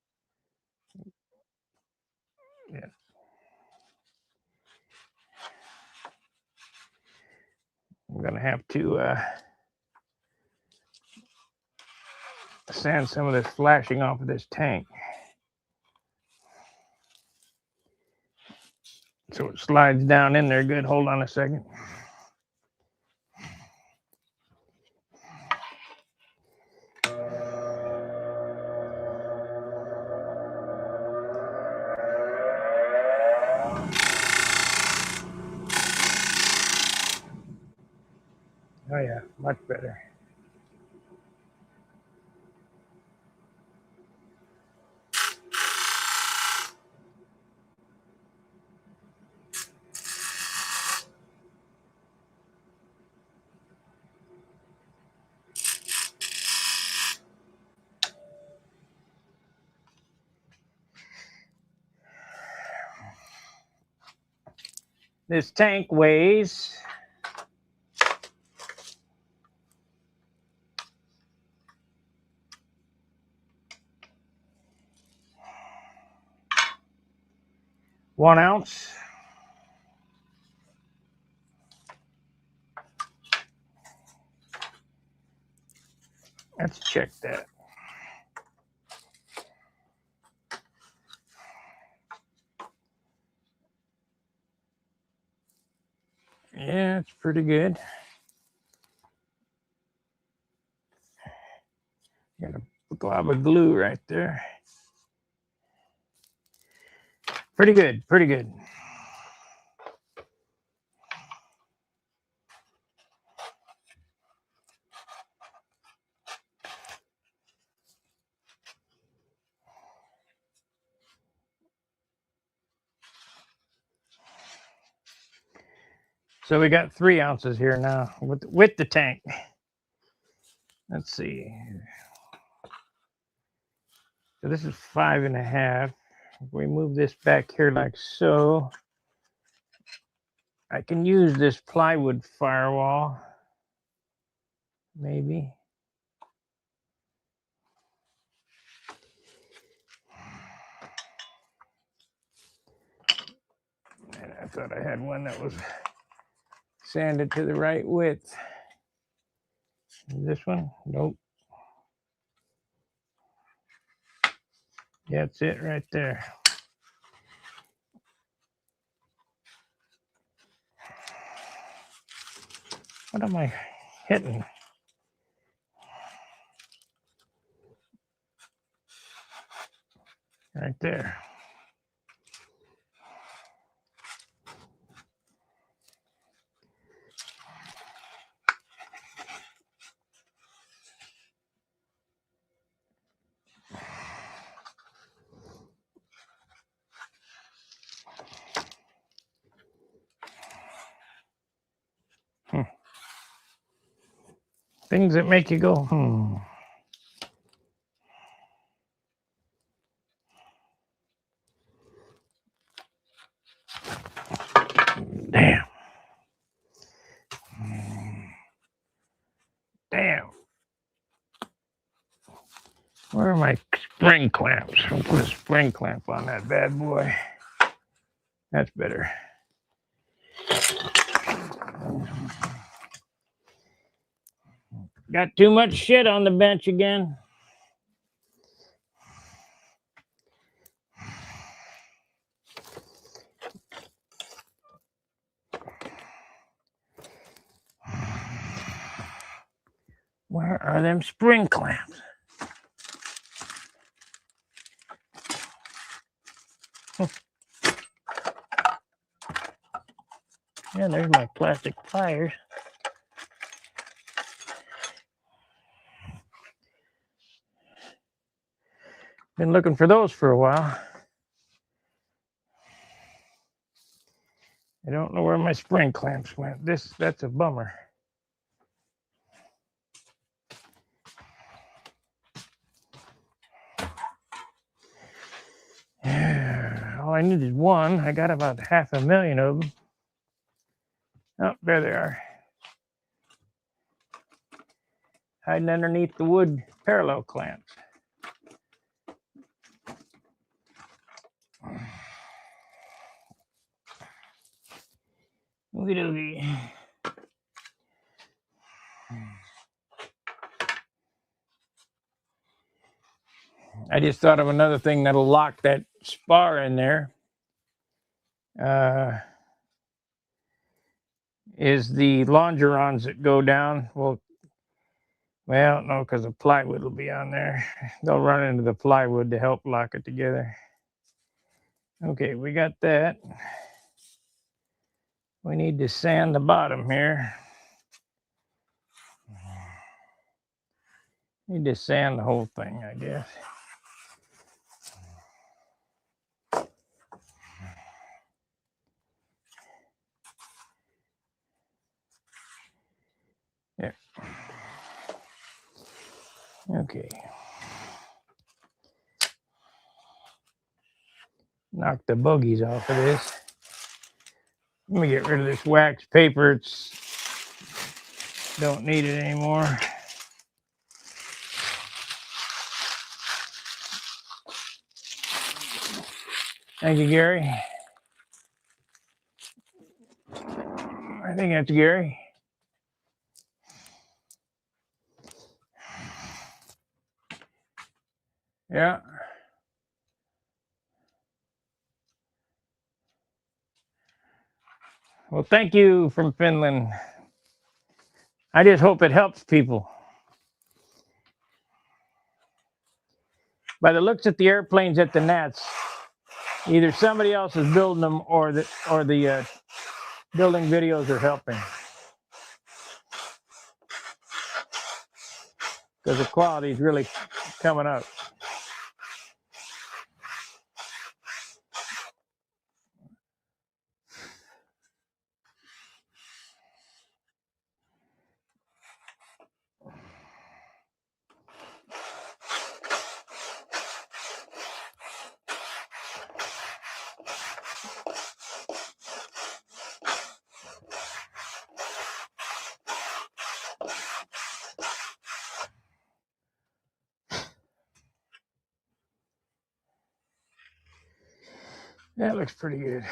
[SPEAKER 2] Yeah. I'm gonna have to sand some of this flashing off of this tank so it slides down in there good. Hold on a second. Oh yeah, much better. This tank weighs 1 ounce. Let's check that. Yeah, it's pretty good. Got a glob of glue right there. Pretty good, pretty good. So we got 3 ounces here now with the tank. Let's see. So this is 5.5. If we move this back here like so, I can use this plywood firewall, maybe. And I thought I had one that was sanded to the right width. This one? Nope. Yeah, that's it right there. What am I hitting? Right there. Things that make you go, Damn. Damn. Where are my spring clamps? I'll put a spring clamp on that bad boy. That's better. Got too much shit on the bench again. Where are them spring clamps? Yeah, there's my plastic pliers. Been looking for those for a while. I don't know where my spring clamps went. That's a bummer. All I needed one. I got about 500,000 of them. Oh, there they are. Hiding underneath the wood parallel clamps. Okie dokie. I just thought of another thing that'll lock that spar in there. Is the longerons that go down. Well, no, because the plywood will be on there. They'll run into the plywood to help lock it together. Okay, we got that. We need to sand the bottom here. You just sand the whole thing, I guess. There. Okay. Knock the boogies off of this. Let me get rid of this wax paper. It's don't need it anymore. Thank you, Gary. I think that's Gary. Yeah. Well, thank you from Finland. I just hope it helps people. By the looks at the airplanes at the Nats, either somebody else is building them or the building videos are helping. Because the quality is really coming up. That looks pretty good.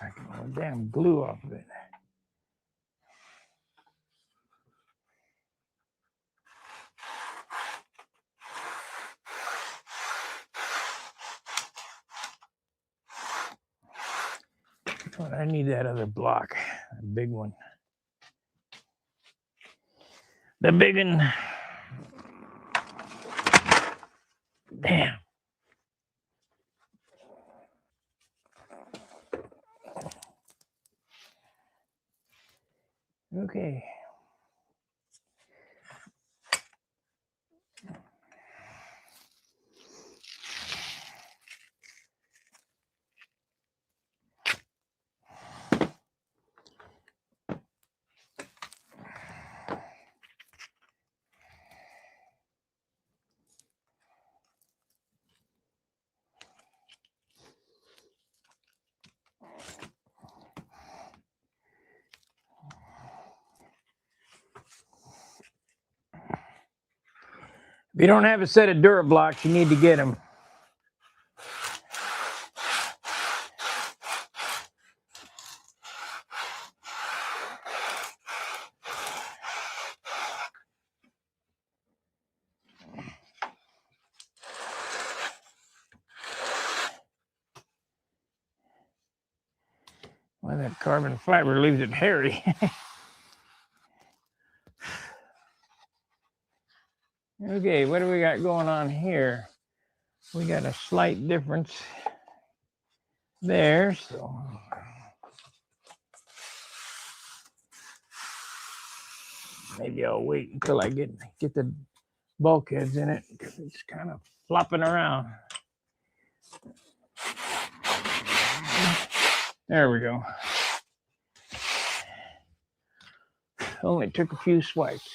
[SPEAKER 2] I can all the damn glue off of it. But I need that other block, a big one. The big one. Damn. Okay. If you don't have a set of Durablocks, you need to get them. Well, that carbon fiber leaves it hairy. Okay, what do we got going on here? We got a slight difference there, so maybe I'll wait until I get the bulkheads in it because it's kind of flopping around. There we go. Only took a few swipes.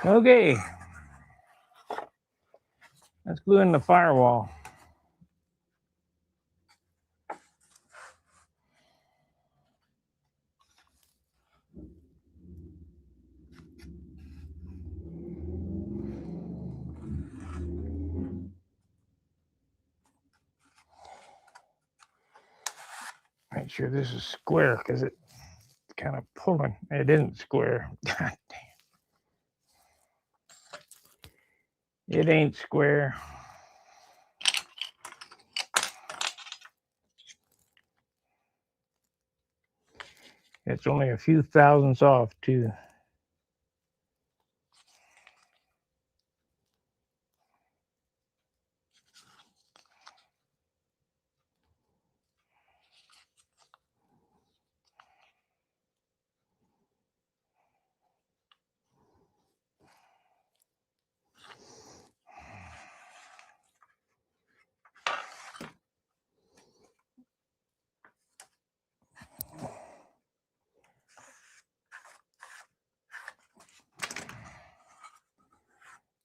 [SPEAKER 2] Okay. Let's glue in the firewall. Make sure this is square because it's kind of pulling. It isn't square. God damn. It ain't square. It's only a few thousandths off, too.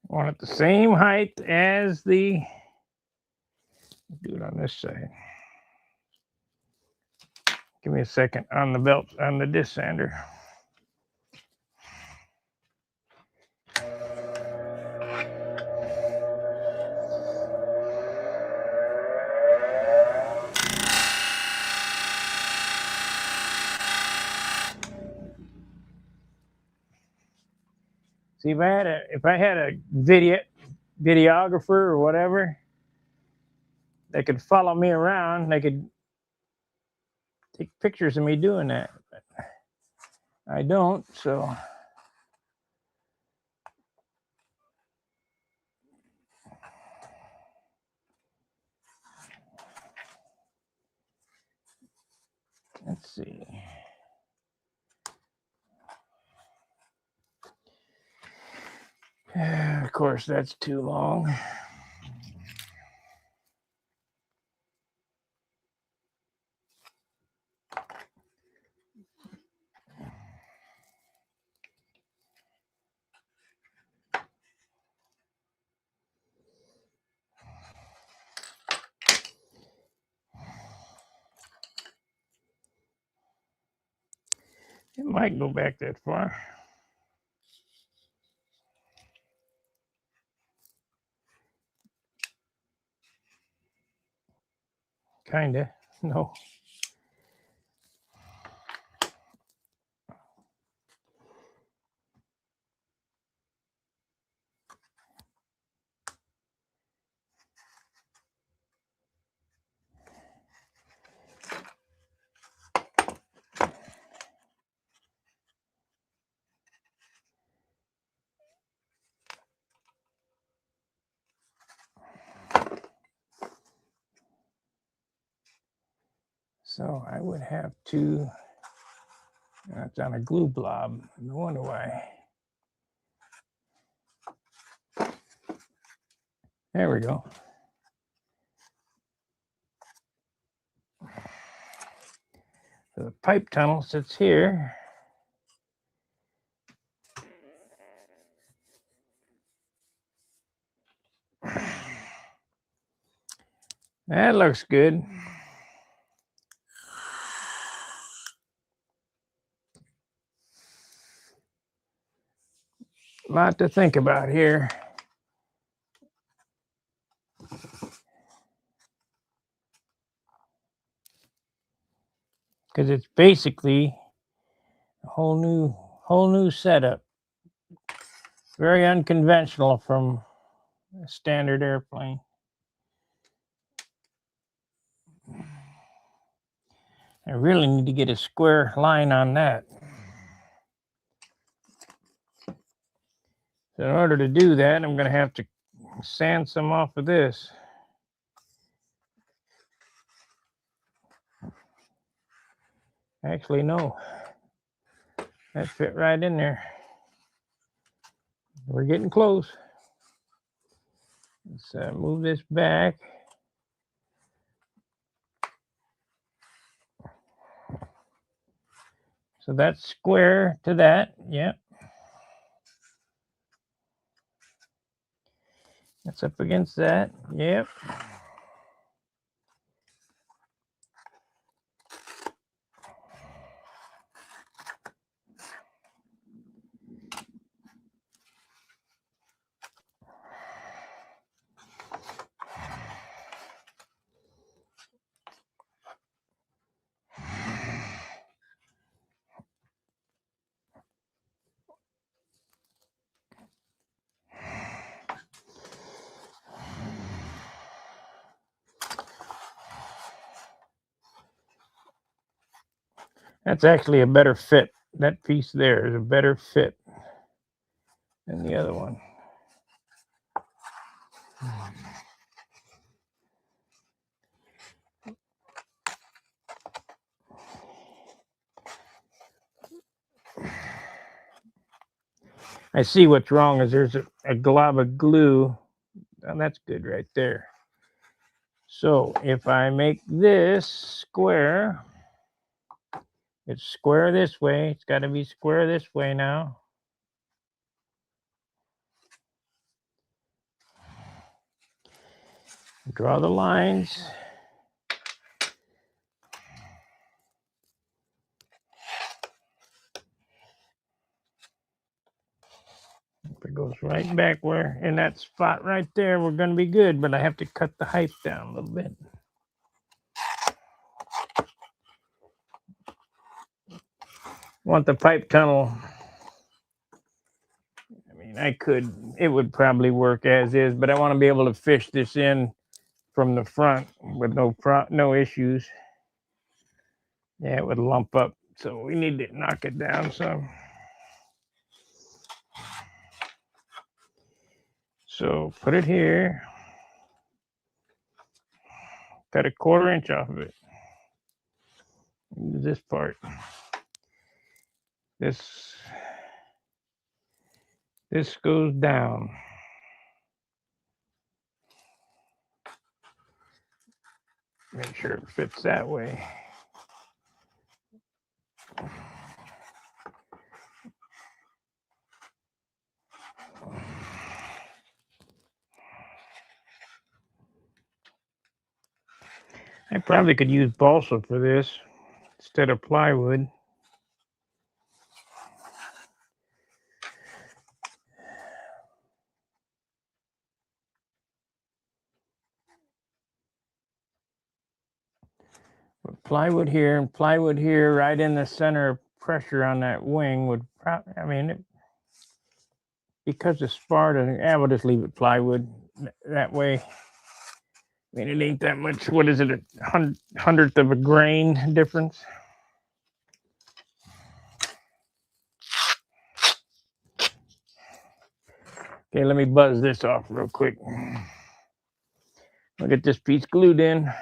[SPEAKER 2] Want it the same height as the, do it on this side. Give me a second on the belt, on the disc sander. See, if I had a videographer or whatever, they could follow me around. They could take pictures of me doing that. But I don't, so. Let's see. Of course, that's too long. It might go back that far. Kinda. No. So I would have to, it's on a glue blob. No wonder why. There we go. So the pipe tunnel sits here. That looks good. A lot to think about here. Because it's basically a whole new setup. Very unconventional from a standard airplane. I really need to get a square line on that. So in order to do that, I'm going to have to sand some off of this. Actually, no. That fit right in there. We're getting close. Let's move this back. So that's square to that. Yep. That's up against that. Yep. That's actually a better fit. That piece there is a better fit than the other one. I see what's wrong is there's a glob of glue. And that's good right there. So if I make this square, it's square this way. It's got to be square this way now. Draw the lines. If it goes right back where in that spot right there, we're going to be good, but I have to cut the height down a little bit. Want the pipe tunnel. I mean, it would probably work as is, but I want to be able to fish this in from the front with no issues. Yeah, it would lump up, so we need to knock it down some. So put it here. Cut a 1/4 inch off of it. This part. This goes down. Make sure it fits that way. I probably could use balsa for this instead of plywood. But plywood here and plywood here, right in the center of pressure on that wing would probably, I mean, because the spar doesn't, we'll just leave it plywood that way. I mean, it ain't that much. What is it, a hundredth of a grain difference? Okay, let me buzz this off real quick. I'll get this piece glued in.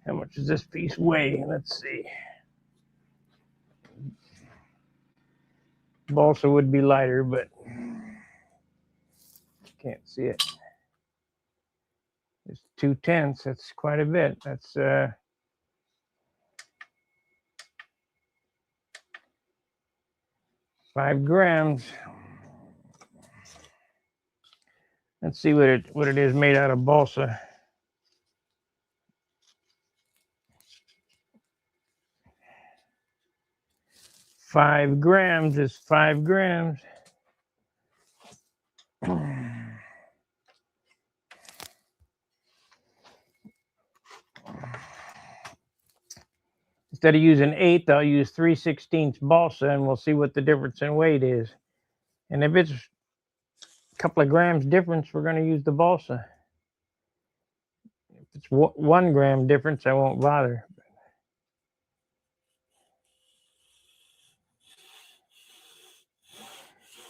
[SPEAKER 2] How much does this piece weigh? Let's see. Balsa would be lighter, but can't see it. It's 2/10. That's quite a bit. That's 5 grams. Let's see what it is made out of balsa. Five grams is 5 grams. Instead of using 1/8, I'll use 3/16 balsa, and we'll see what the difference in weight is. And if it's a couple of grams difference, we're going to use the balsa. If it's 1 gram difference, I won't bother.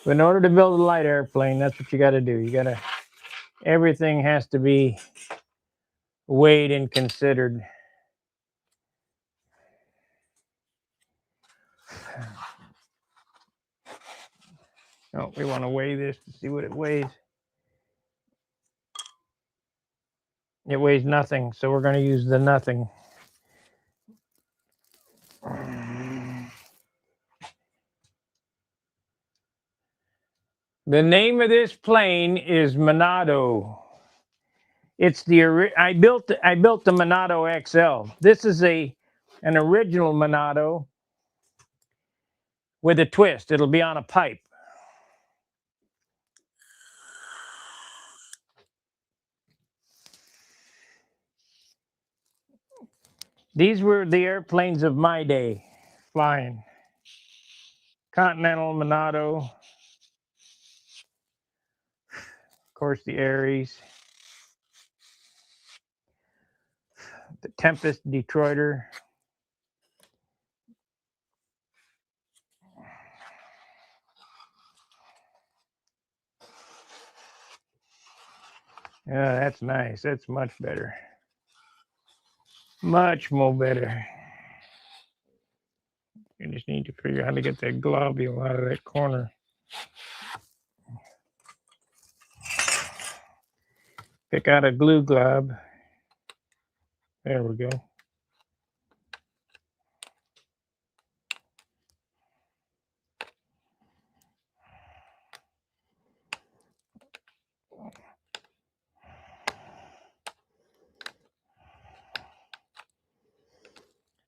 [SPEAKER 2] But in order to build a light airplane, that's what you got to do. Everything has to be weighed and considered. Oh, we want to weigh this to see what it weighs. It weighs nothing, so we're going to use the nothing. The name of this plane is Monado. It's I built the Monado XL. This is an original Monado with a twist. It'll be on a pipe. These were the airplanes of my day, flying. Continental, Monado, of course the Aries, the Tempest Detroiter. Yeah, that's nice. That's much better. Much more better. You just need to figure out how to get that globule out of that corner. Pick out a glue glob. There we go.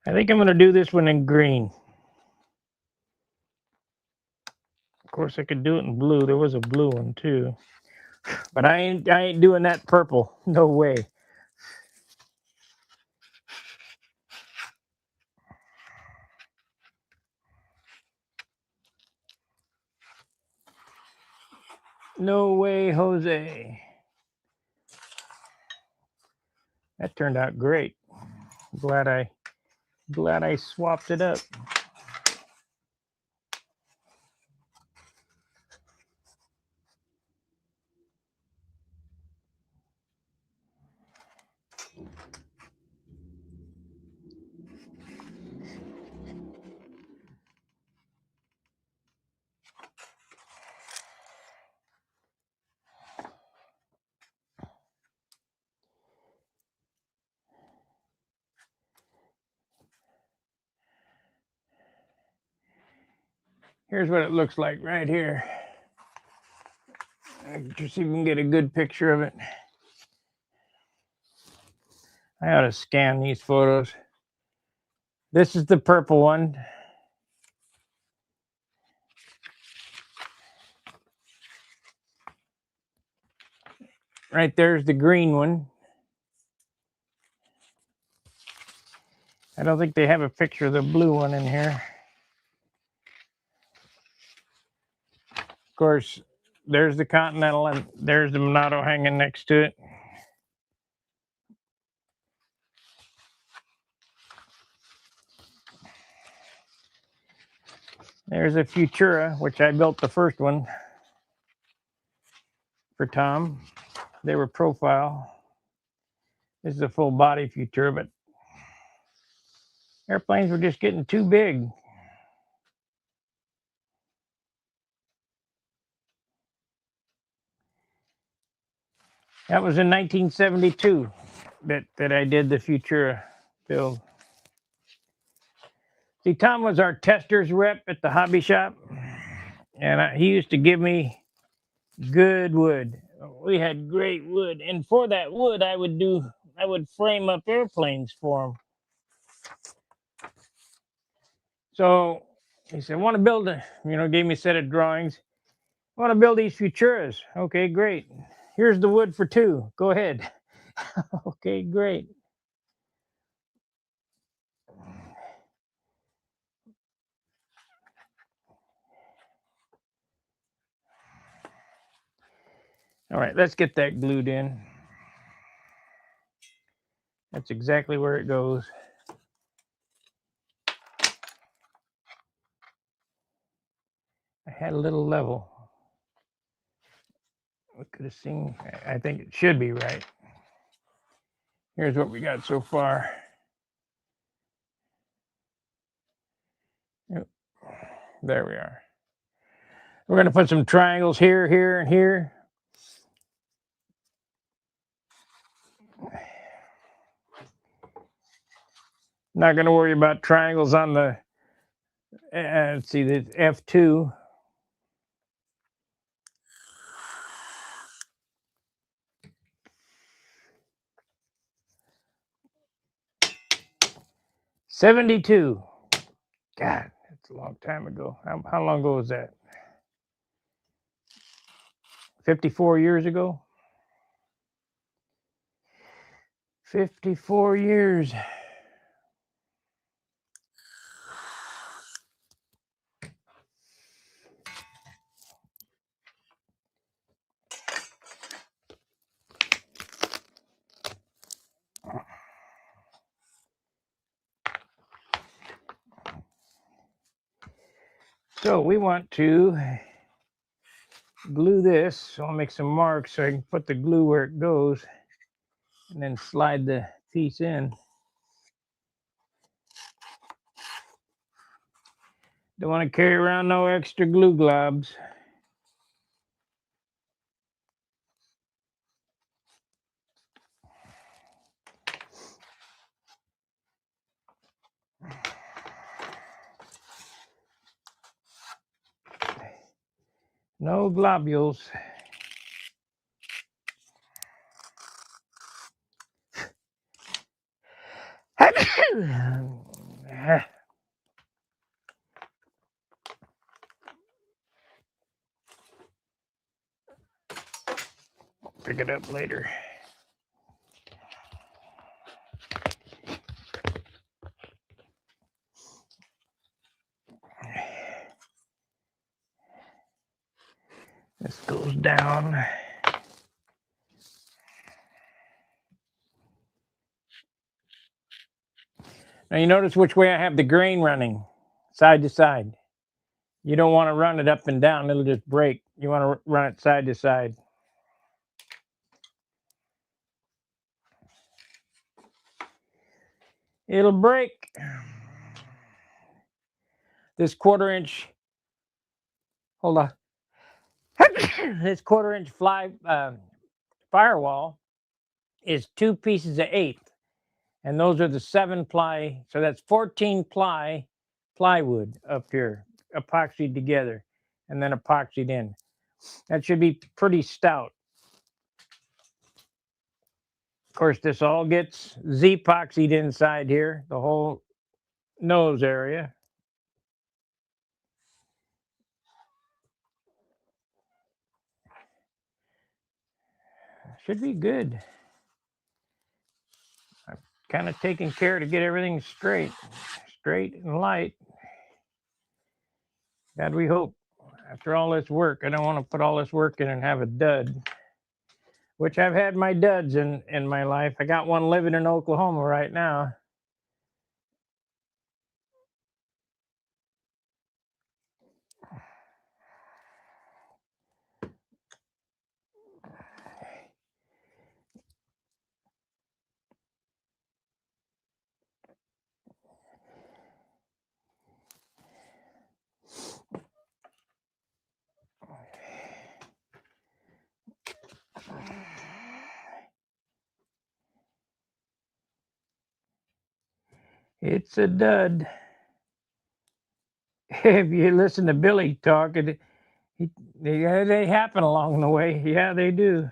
[SPEAKER 2] I think I'm going to do this one in green. Of course, I could do it in blue. There was a blue one too, but I ain't doing that purple. No way. No way, Jose. That turned out great. Glad I swapped it up. Here's what it looks like right here. Just see if we can get a good picture of it. I ought to scan these photos. This is the purple one. Right there's the green one. I don't think they have a picture of the blue one in here. Of course, there's the Continental and there's the Monado hanging next to it. There's a Futura, which I built the first one for Tom. They were profile. This is a full body Futura, but airplanes were just getting too big. That was in 1972 that I did the Futura build. See, Tom was our testers rep at the hobby shop, and he used to give me good wood. We had great wood, and for that wood, I would frame up airplanes for him. So he said, "Want to build a?" Gave me a set of drawings. "Want to build these Futuras?" Okay, great. Here's the wood for 2. Go ahead. Okay, great. All right, let's get that glued in. That's exactly where it goes. I had a little level. We could have seen. I think it should be right. Here's what we got so far. Yep. There we are. We're going to put some triangles here, here, and here. Not going to worry about triangles on the, let's see, the F2. '72. God, that's a long time ago. How long ago was that? 54 years ago? 54 years. So we want to glue this. So I'll make some marks so I can put the glue where it goes and then slide the piece in. Don't want to carry around no extra glue globs. No globules. Pick it up later. This goes down. Now you notice which way I have the grain running, side to side. You don't want to run it up and down, it'll just break. You want to run it side to side. It'll break. This 1/4 inch, hold on. This 1/4 inch firewall is 2 pieces of 1/8. And those are the 7-ply. So that's 14-ply plywood up here, epoxied together and then epoxied in. That should be pretty stout. Of course, this all gets Z-epoxied inside here, the whole nose area. Should be good. I'm kind of taking care to get everything straight and light. God, we hope. After all this work, I don't want to put all this work in and have a dud, which I've had my duds in my life. I got one living in Oklahoma right now. It's a dud. If you listen to Billy talk, they happen along the way. Yeah, they do.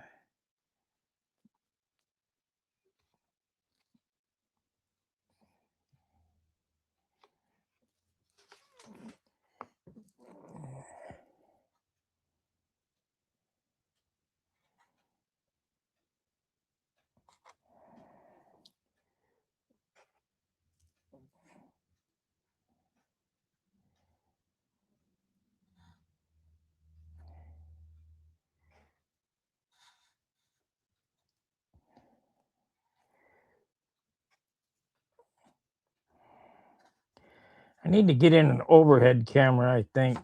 [SPEAKER 2] I need to get in an overhead camera, I think,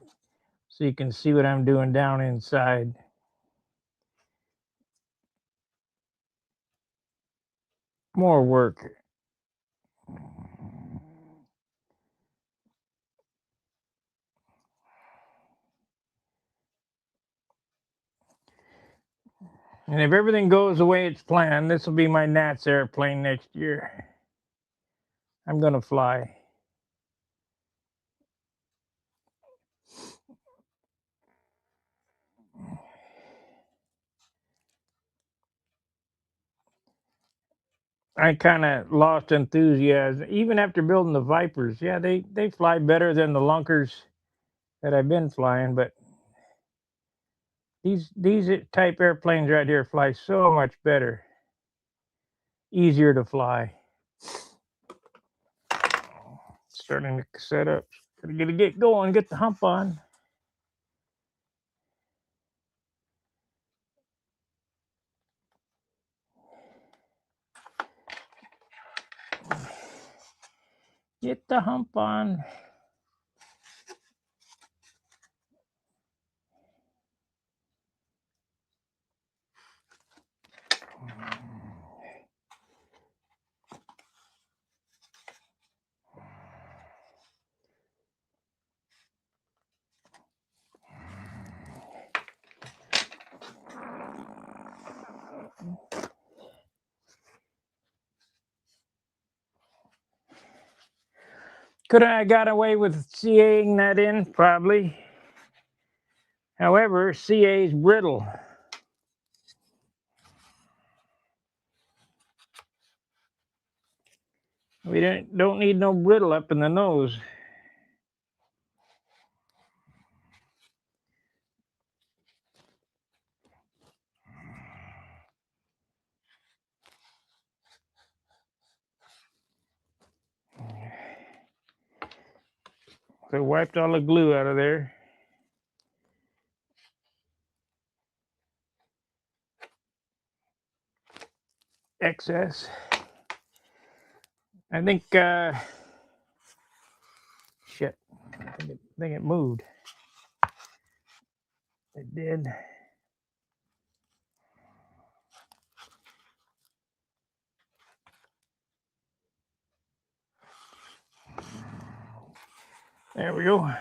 [SPEAKER 2] so you can see what I'm doing down inside. More work. And if everything goes the way it's planned, this will be my Nats airplane next year. I'm going to fly. I kind of lost enthusiasm, even after building the Vipers. Yeah, they fly better than the Lunkers that I've been flying, but these type airplanes right here fly so much better, easier to fly. Starting to set up. Gotta get going, get the hump on. Get the hump on. Could I got away with CAing that in? Probably. However, CA is brittle. We don't need no brittle up in the nose. So wiped all the glue out of there. Excess. I think shit. I think it moved. It did. There we go.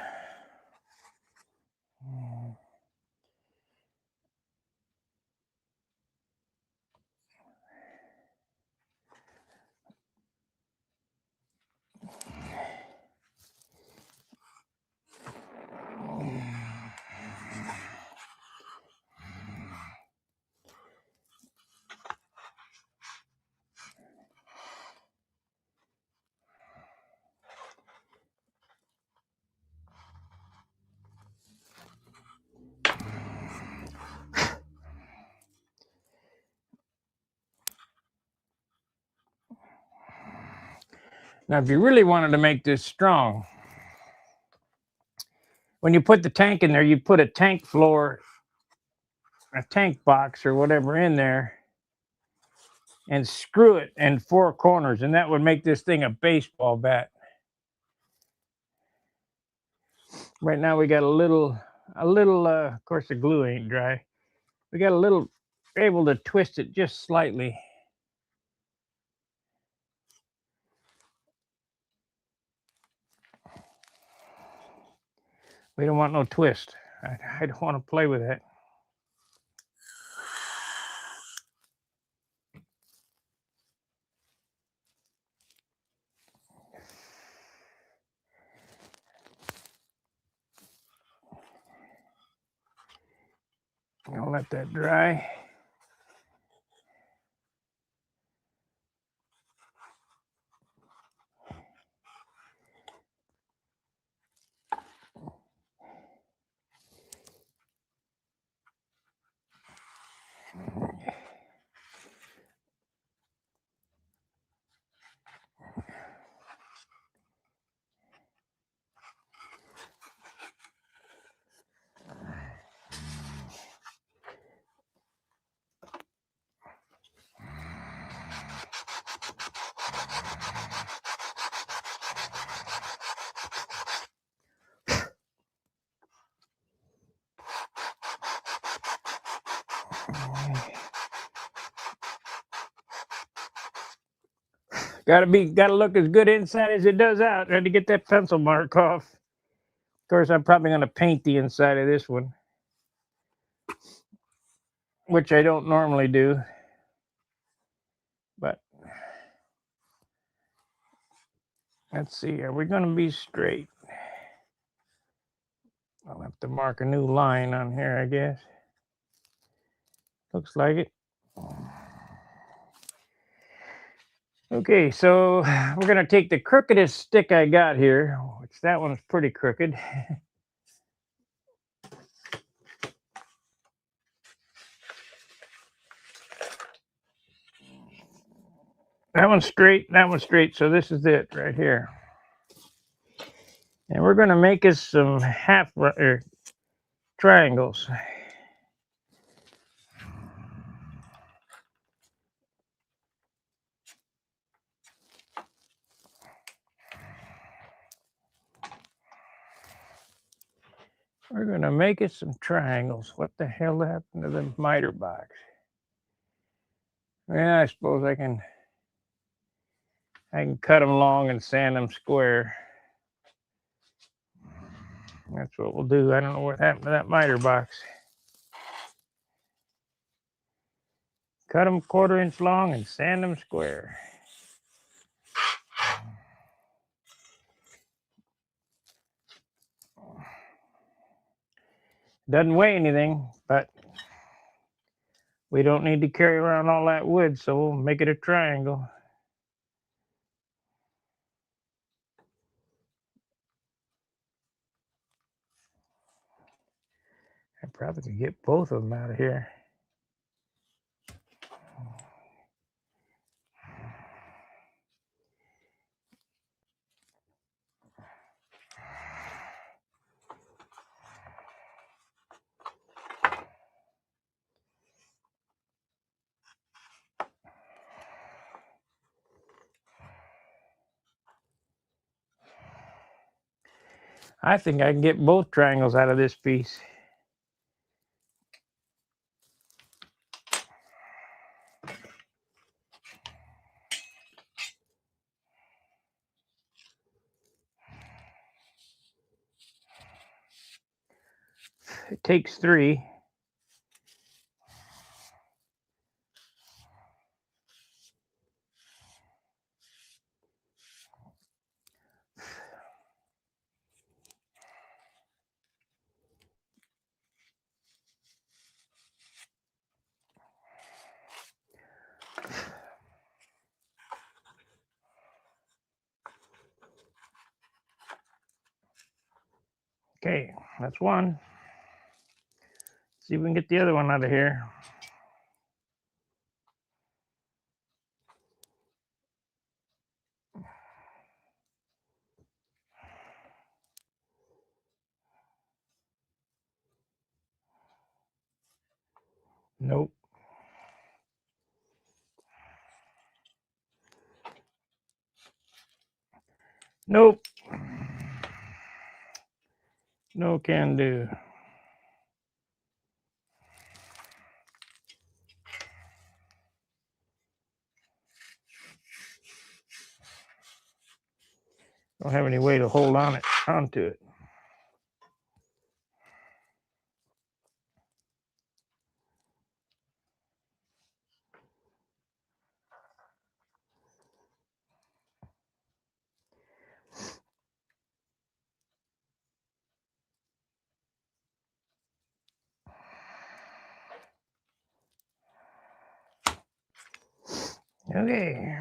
[SPEAKER 2] Now, if you really wanted to make this strong, when you put the tank in there, you put a tank floor, a tank box or whatever in there, and screw it in 4 corners, and that would make this thing a baseball bat. Right now we got a little, of course the glue ain't dry. We got a little, able to twist it just slightly. We don't want no twist. I don't want to play with that. I'll let that dry. Gotta look as good inside as it does out. I had to get that pencil mark off. Of course, I'm probably gonna paint the inside of this one, which I don't normally do. But let's see, are we gonna be straight? I'll have to mark a new line on here, I guess. Looks like it. Okay, so we're gonna take the crookedest stick I got here, which that one's pretty crooked. That one's straight, so this is it right here. And we're gonna make us some triangles. We're gonna make us some triangles. What the hell happened to the miter box? Yeah, I suppose I can cut them long and sand them square. That's what we'll do. I don't know what happened to that miter box. Cut them 1/4 inch long and sand them square. Doesn't weigh anything, but we don't need to carry around all that wood, so we'll make it a triangle. I probably could get both of them out of here. I think I can get both triangles out of this piece. It takes 3. Okay, that's one. See if we can get the other one out of here. Nope. Nope. No can do. Don't have any way to hold onto it. Okay.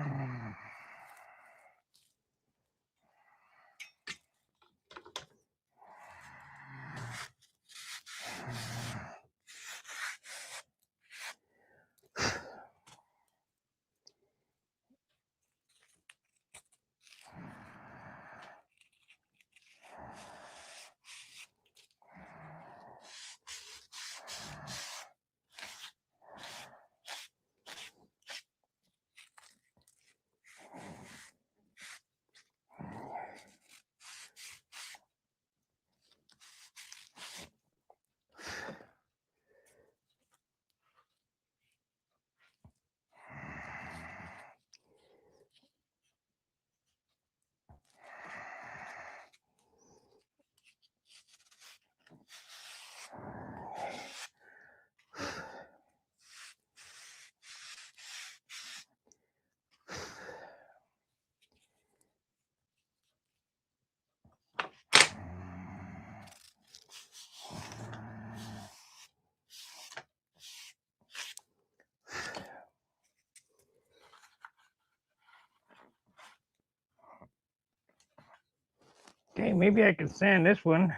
[SPEAKER 2] Okay, maybe I can sand this one.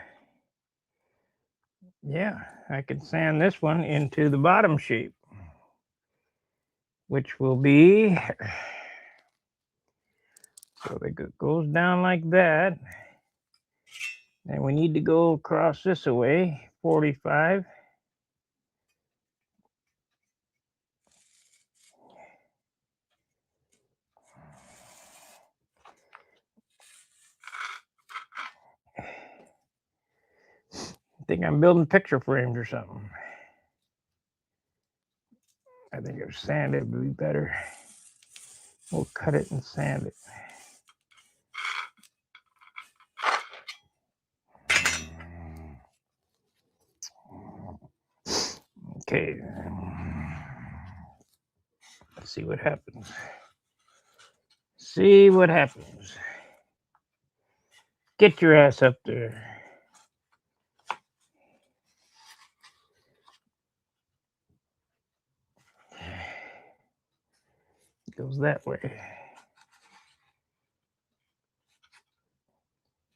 [SPEAKER 2] Yeah, I can sand this one into the bottom shape, which will be, so it goes down like that. And we need to go across this away, 45. I think I'm building picture frames or something. I think if sand it would be better. We'll cut it and sand it. Okay. Let's see what happens. See what happens. Get your ass up there. goes that way.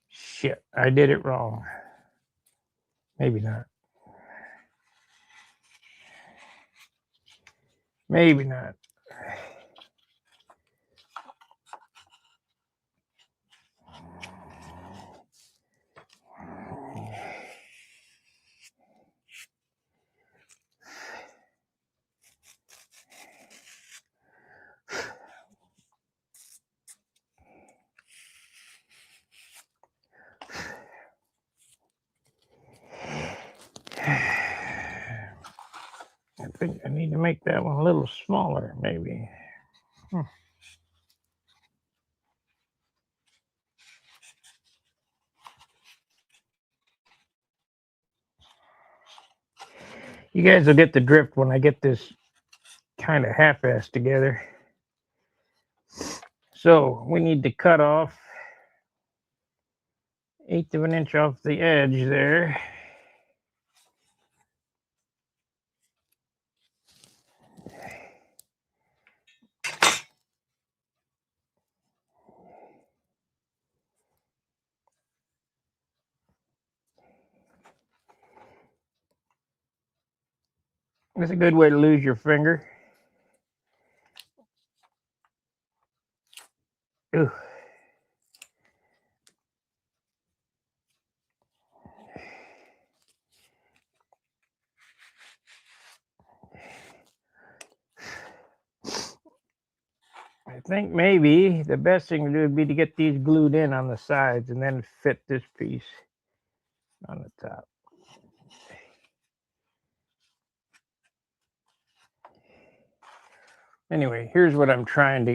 [SPEAKER 2] Shit, I did it wrong. Maybe not. Maybe not. I think I need to make that one a little smaller, maybe. You guys will get the drift when I get this kind of half-assed together. So we need to cut off 1/8 of an inch off the edge there. That's a good way to lose your finger. Ooh. I think maybe the best thing to do would be to get these glued in on the sides and then fit this piece on the top. Anyway, here's what I'm trying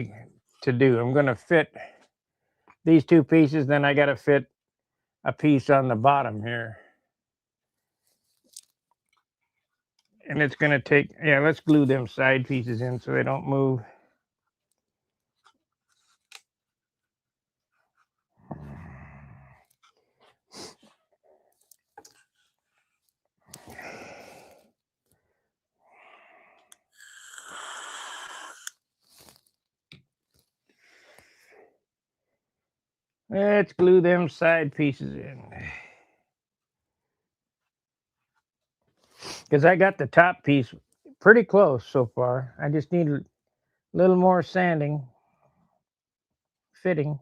[SPEAKER 2] to do. I'm going to fit these two pieces, then I got to fit a piece on the bottom here. And it's going to take, yeah, let's glue them side pieces in so they don't move. Let's glue them side pieces in. Because I got the top piece pretty close so far. I just need a little more sanding, fitting.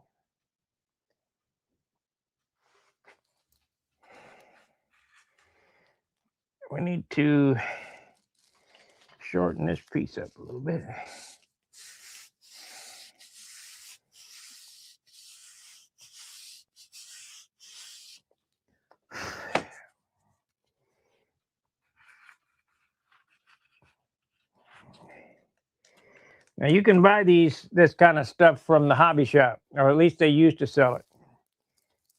[SPEAKER 2] We need to shorten this piece up a little bit. Now you can buy this kind of stuff from the hobby shop, or at least they used to sell it.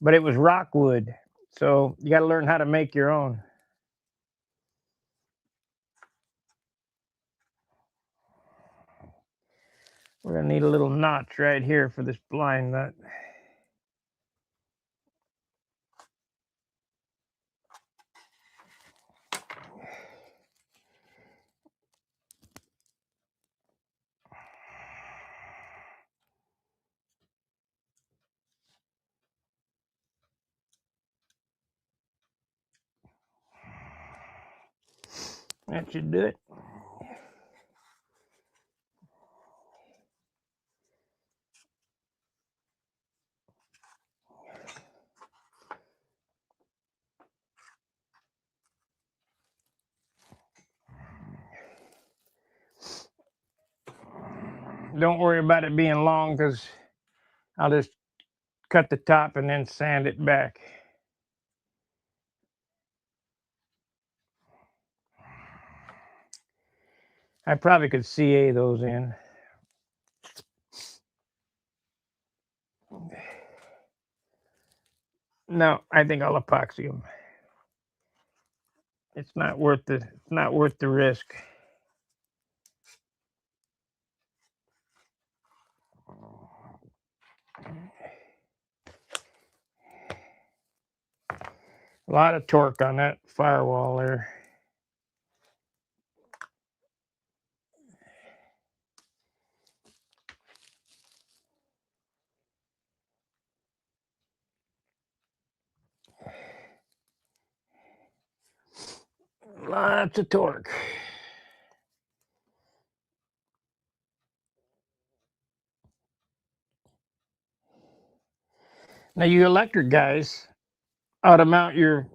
[SPEAKER 2] But it was rock wood, so you got to learn how to make your own. We're gonna need a little notch right here for this blind nut. That should do it. Don't worry about it being long because I'll just cut the top and then sand it back. I probably could CA those in. No, I think I'll epoxy them. It's not worth the risk. A lot of torque on that firewall there. Lots of torque. Now, you electric guys ought to mount your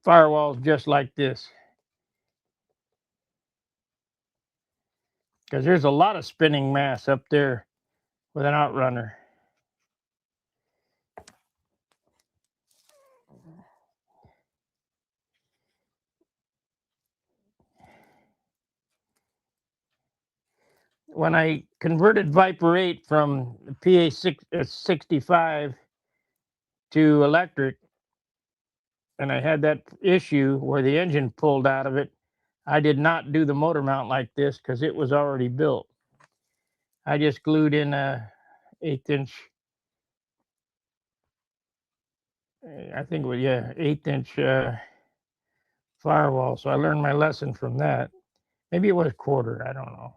[SPEAKER 2] firewalls just like this, because there's a lot of spinning mass up there with an outrunner. When I converted Viper 8 from PA 65 to electric, and I had that issue where the engine pulled out of it, I did not do the motor mount like this because it was already built. I just glued in a 1/8 inch, I think it was, yeah, 1/8 inch firewall. So I learned my lesson from that. Maybe it was 1/4, I don't know.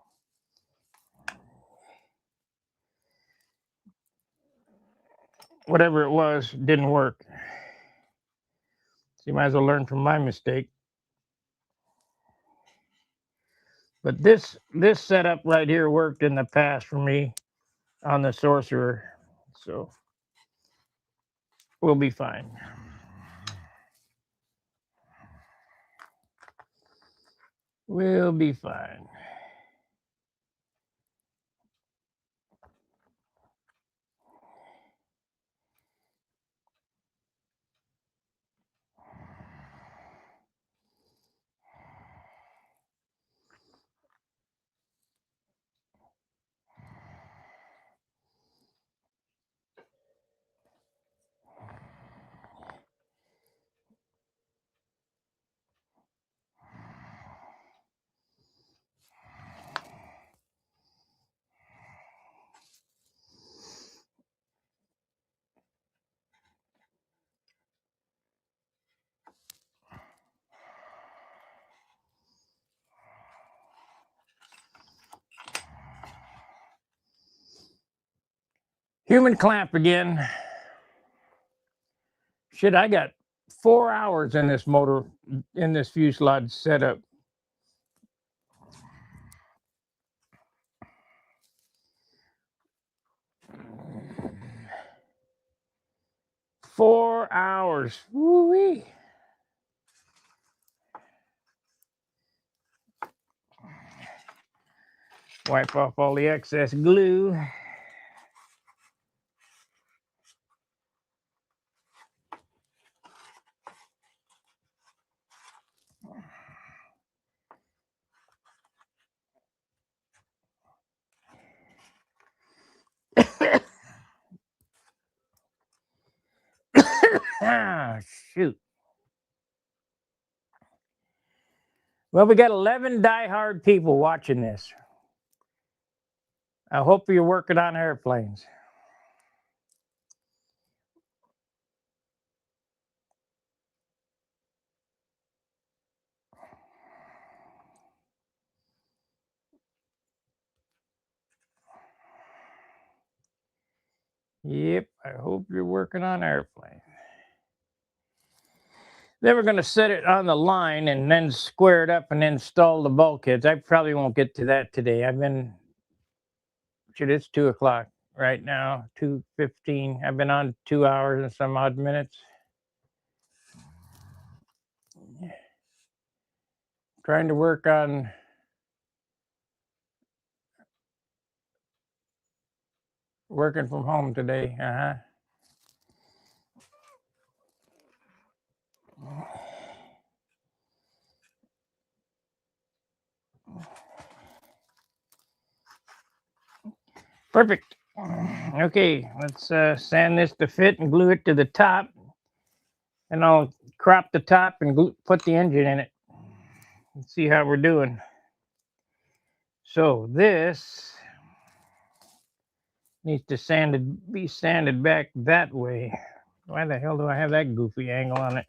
[SPEAKER 2] Whatever it was, didn't work. So you might as well learn from my mistake. But this setup right here worked in the past for me on the Sorcerer, so we'll be fine. We'll be fine. Human clamp again. Shit, I got 4 hours in this motor, in this fuselage setup. Four hours. Woo-wee. Wipe off all the excess glue. Ah, shoot. Well, we got 11 diehard people watching this. I hope you're working on airplanes. Yep, I hope you're working on airplanes. Then we're going to set it on the line and then square it up and install the bulkheads. I probably won't get to that today. It's 2 o'clock right now, 2:15. I've been on 2 hours and some odd minutes. Trying to work on working from home today. Perfect. Okay, let's sand this to fit and glue it to the top. And I'll crop the top and put the engine in it. Let's see how we're doing. So this needs to be sanded back that way. Why the hell do I have that goofy angle on it?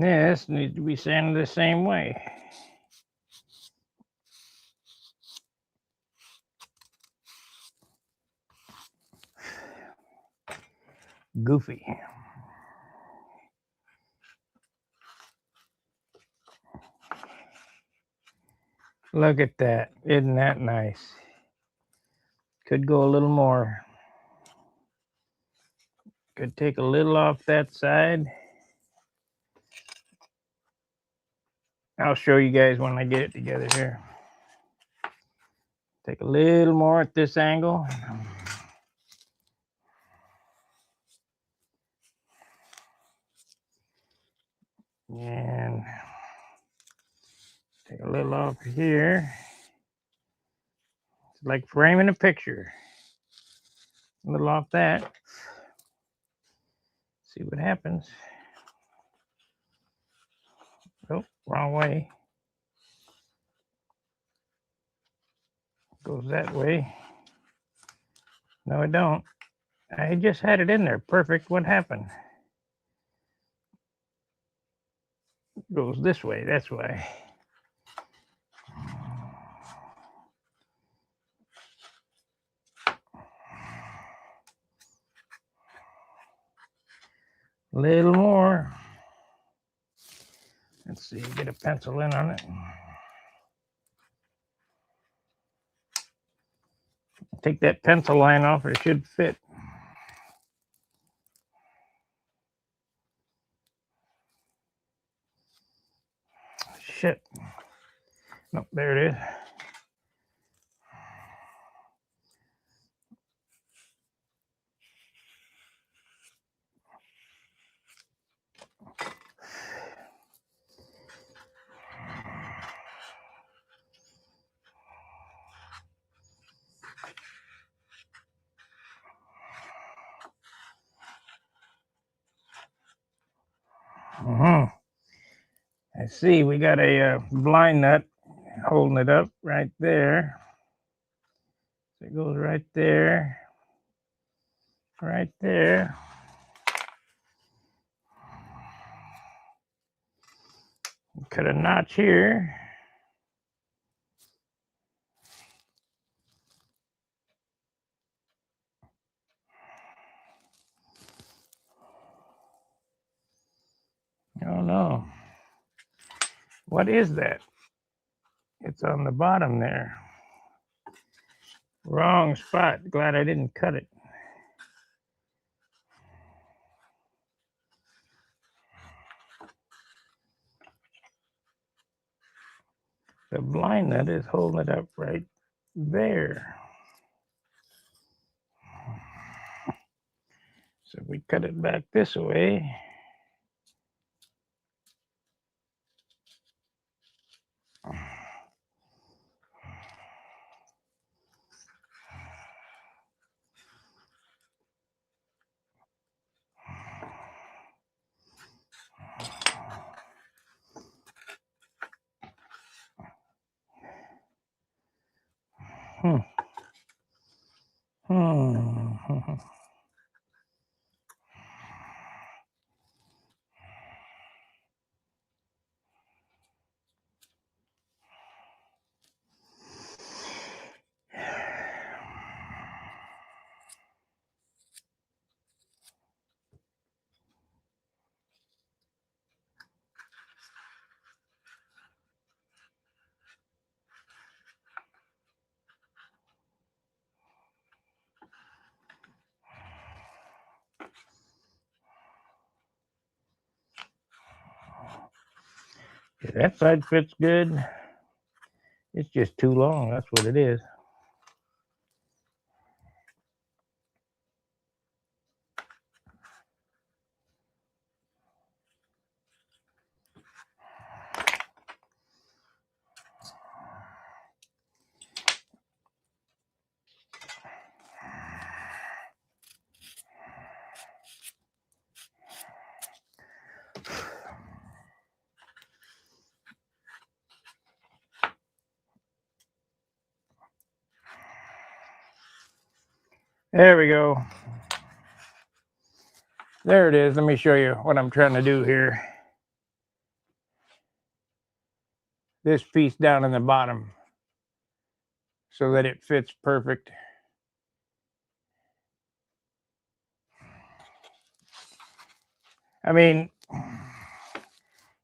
[SPEAKER 2] This needs to be sanded the same way. Goofy. Look at that. Isn't that nice? Could go a little more. Could take a little off that side. I'll show you guys when I get it together here. Take a little more at this angle. And take a little off here. It's like framing a picture. A little off that. See what happens. Oh, wrong way. Goes that way. No, it don't. I just had it in there. Perfect. What happened? Goes this way. That's why. A little more. Let's see. Get a pencil in on it. Take that pencil line off. It should fit. Shit. Nope, there it is. I see we got a blind nut holding it up right there. So it goes right there, right there. Cut a notch here. Oh no. What is that? It's on the bottom there. Wrong spot. Glad I didn't cut it. The blind nut is holding it up right there. So if we cut it back this way, yeah, that side fits good. It's just too long. That's what it is. There we go. There it is. Let me show you what I'm trying to do here. this piece down in the bottom so that it fits perfect. I mean,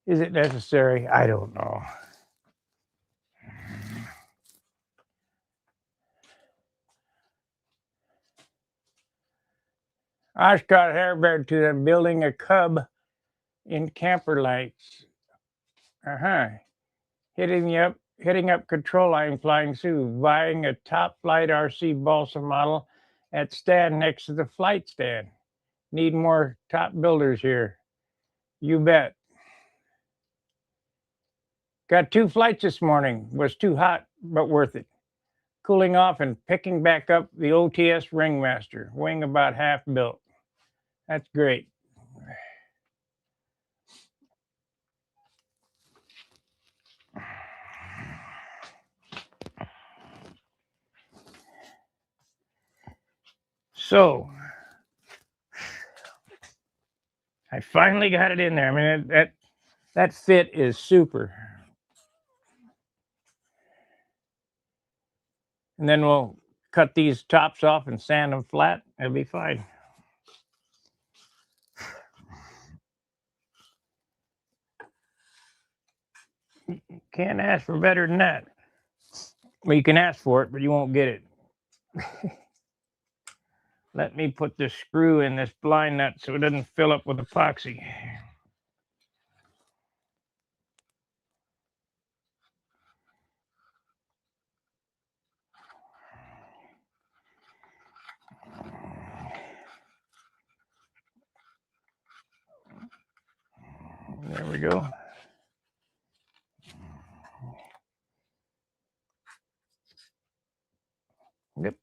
[SPEAKER 2] is it necessary? I don't know. Oshkosh Airbird to them building a cub in camper lights. Hitting up control line, flying Sue, buying a top flight RC balsa model at stand next to the flight stand. Need more top builders here. You bet. Got 2 flights this morning. Was too hot, but worth it. Cooling off and picking back up the OTS Ringmaster, wing about half built. That's great. So, I finally got it in there. I mean, that fit is super. And then we'll cut these tops off and sand them flat. It'll be fine. Can't ask for better than that. Well, you can ask for it, but you won't get it. Let me put the screw in this blind nut so it doesn't fill up with epoxy. There we go. Yep.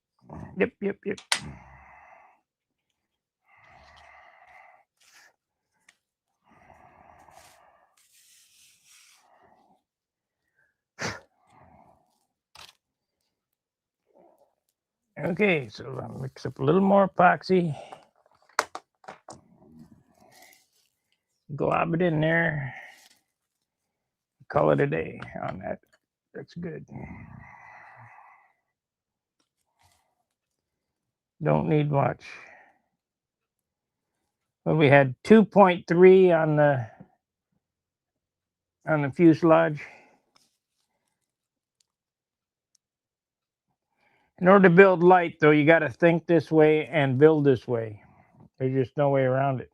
[SPEAKER 2] Okay, so I'll mix up a little more epoxy. Glob it in there. Call it a day on that. That's good. Don't need much. Well, we had 2.3 on the fuselage. In order to build light, though, you got to think this way and build this way. There's just no way around it.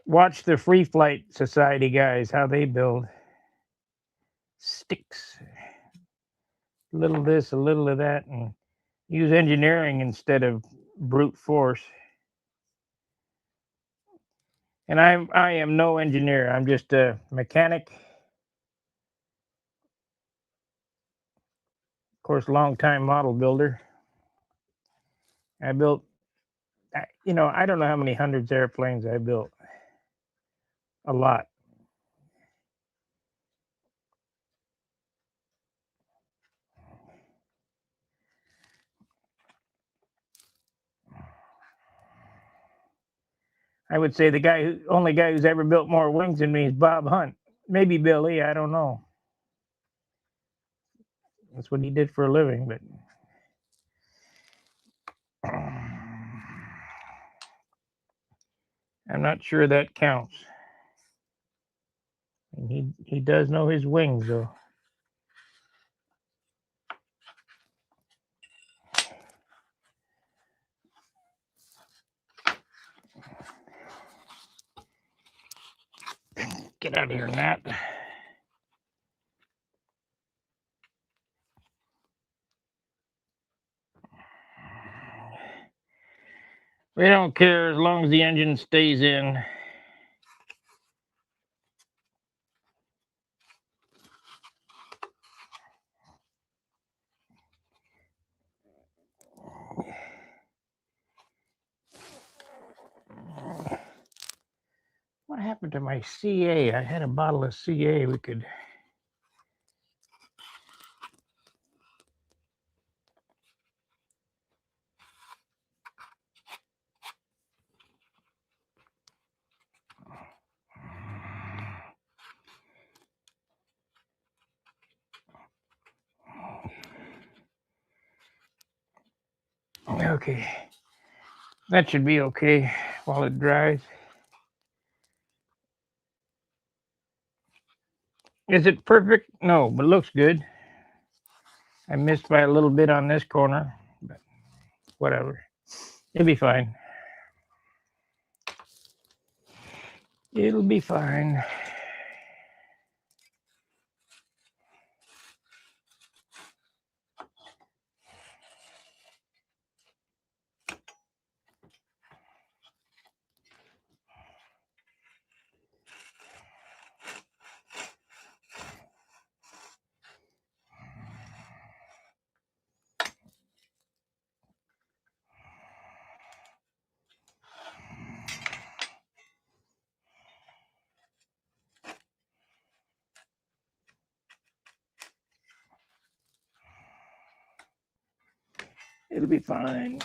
[SPEAKER 2] Watch the Free Flight Society guys, how they build. Sticks. A little of this, a little of that, and use engineering instead of brute force. And I am no engineer. I'm just a mechanic. Of course, long-time model builder. I built, I don't know how many hundreds of airplanes I built. A lot. I would say the only guy who's ever built more wings than me is Bob Hunt. Maybe Billy, I don't know. That's what he did for a living, but I'm not sure that counts. And he does know his wings, though. Get out of here, Nat. We don't care as long as the engine stays in. What happened to my CA? I had a bottle of CA we could... Okay, that should be okay while it dries. Is it perfect? No, but it looks good. I missed by a little bit on this corner, but whatever. It'll be fine. It'll be fine. It'll be fine.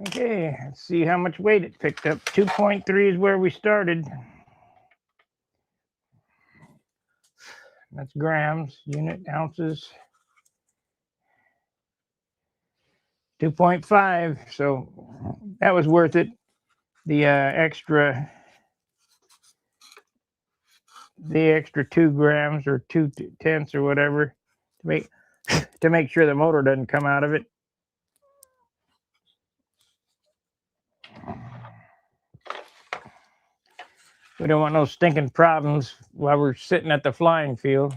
[SPEAKER 2] Okay, let's see how much weight it picked up. 2.3 is where we started. That's grams, unit, ounces. 2.5, so that was worth it. The extra 2 grams or 2/10 or whatever to make sure the motor doesn't come out of it. We don't want no stinking problems while we're sitting at the flying field.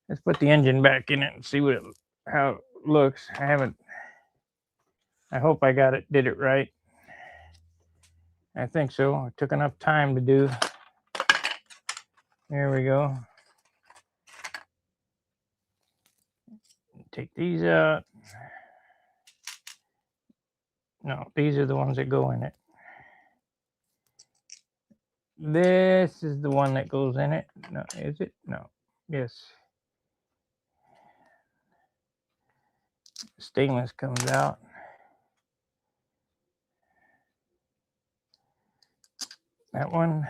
[SPEAKER 2] Let's put the engine back in it and see how it looks. I hope I did it right. I think so. It took enough time to do. There we go. Take these out. No, these are the ones that go in it. This is the one that goes in it. No, is it? No. Yes. Stainless comes out. That one.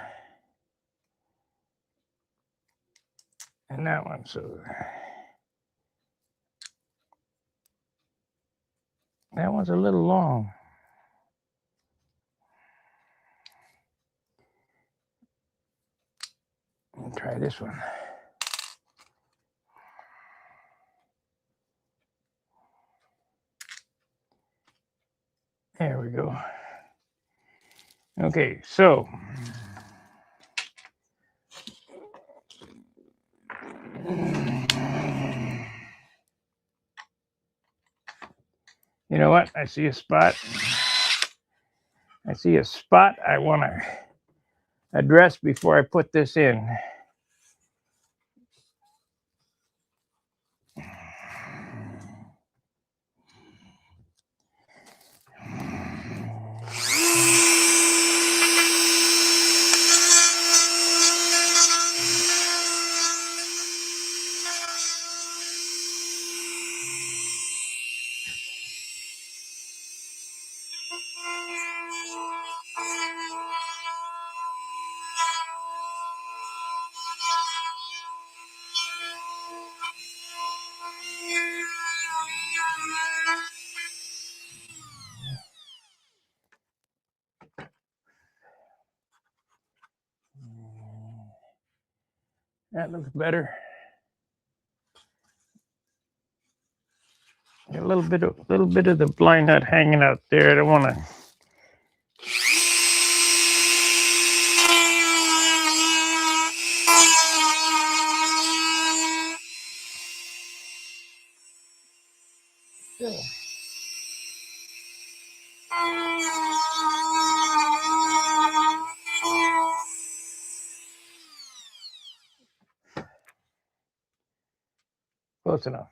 [SPEAKER 2] And that one. So that one's a little long. I'll try this one. There we go. Okay, so you know what? I see a spot. I want to address before I put this in. That looks better. A little bit of the blind nut hanging out there. I don't want to. Close enough.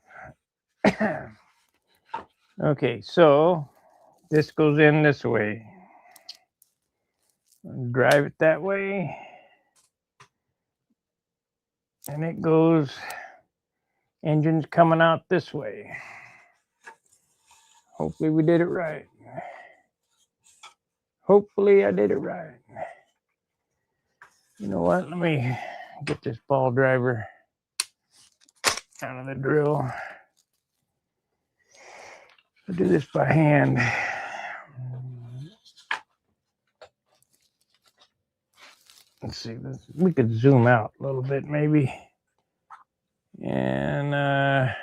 [SPEAKER 2] Okay, so this goes in this way. Drive it that way. And it goes, engine's coming out this way. Hopefully we did it right. Hopefully I did it right. You know what? Let me get this ball driver out of the drill. I'll do this by hand. Let's see, we could zoom out a little bit maybe. And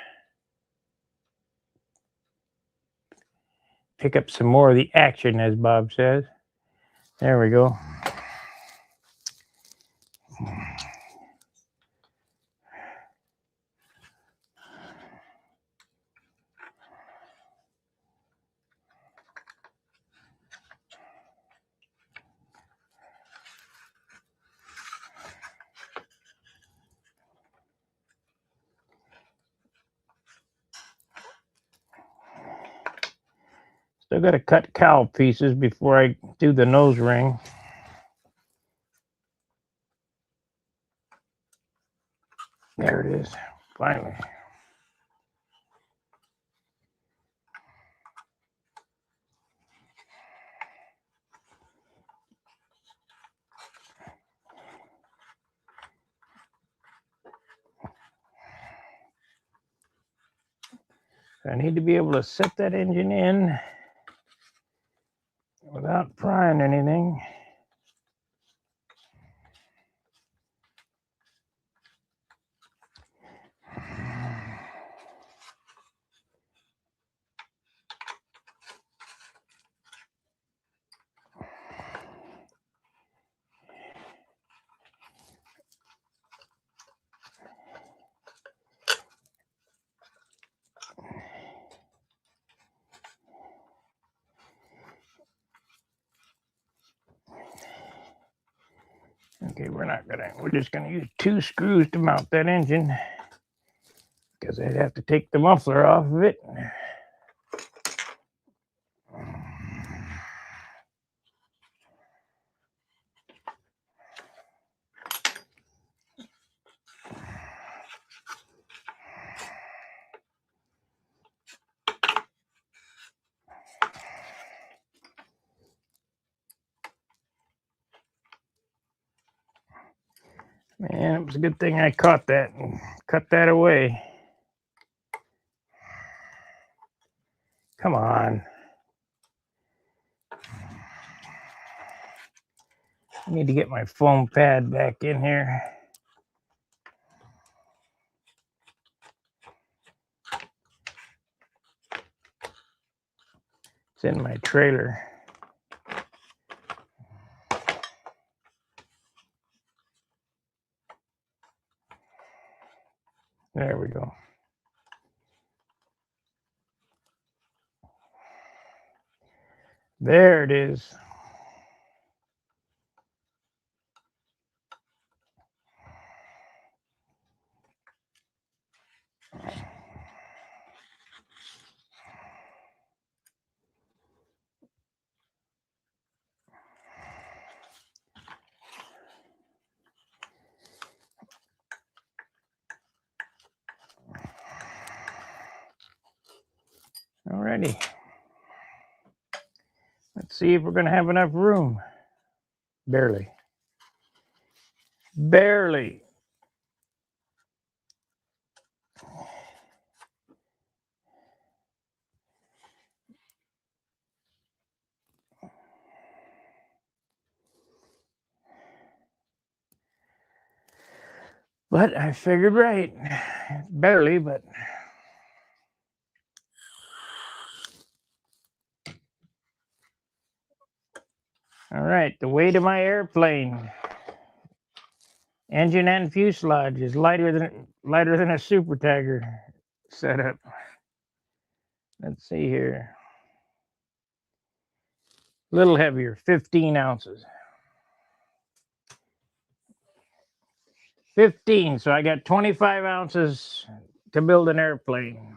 [SPEAKER 2] pick up some more of the action, as Bob says. There we go. Still got to cut cowl pieces before I do the nose ring. There it is, finally. I need to be able to set that engine in without prying anything. Okay, we're just gonna use 2 screws to mount that engine because I'd have to take the muffler off of it. Man, it was a good thing I caught that and cut that away. Come on. I need to get my foam pad back in here. It's in my trailer. There we go. There it is. Alrighty. Let's see if we're going to have enough room. Barely. Barely. But I figured right. Barely, but all right, the weight of my airplane, engine and fuselage, is lighter than a Super Tiger setup. Let's see here. A little heavier, 15 ounces. 15, so I got 25 ounces to build an airplane.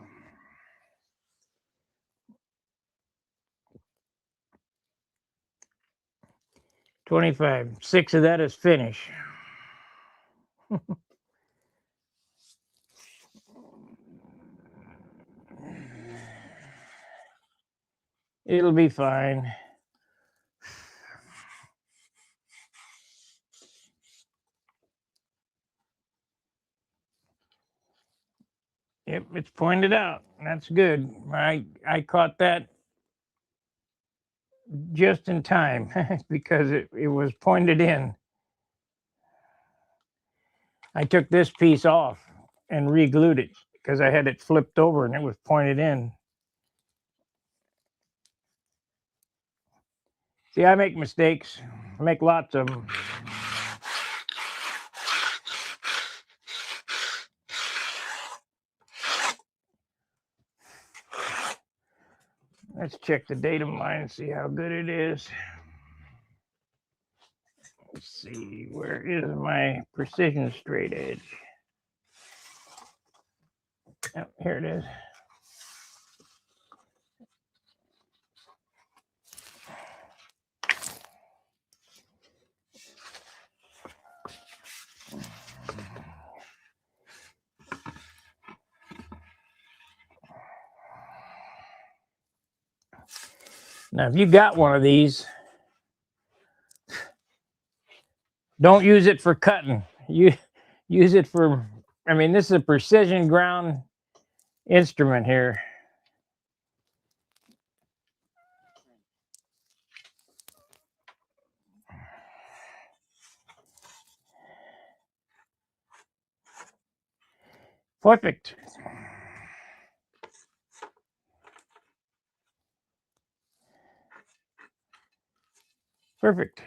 [SPEAKER 2] $25. 6 of that is finish. It'll be fine. Yep, it's pointed out. That's good. I caught that just in time because it was pointed in. I took this piece off and re-glued it because I had it flipped over and it was pointed in. See, I make mistakes. I make lots of them. Let's check the datum line and see how good it is. Let's see, where is my precision straight edge? Oh, here it is. Now, if you got one of these, don't use it for cutting. You use it for, I mean, this is a precision ground instrument here. Perfect. Perfect.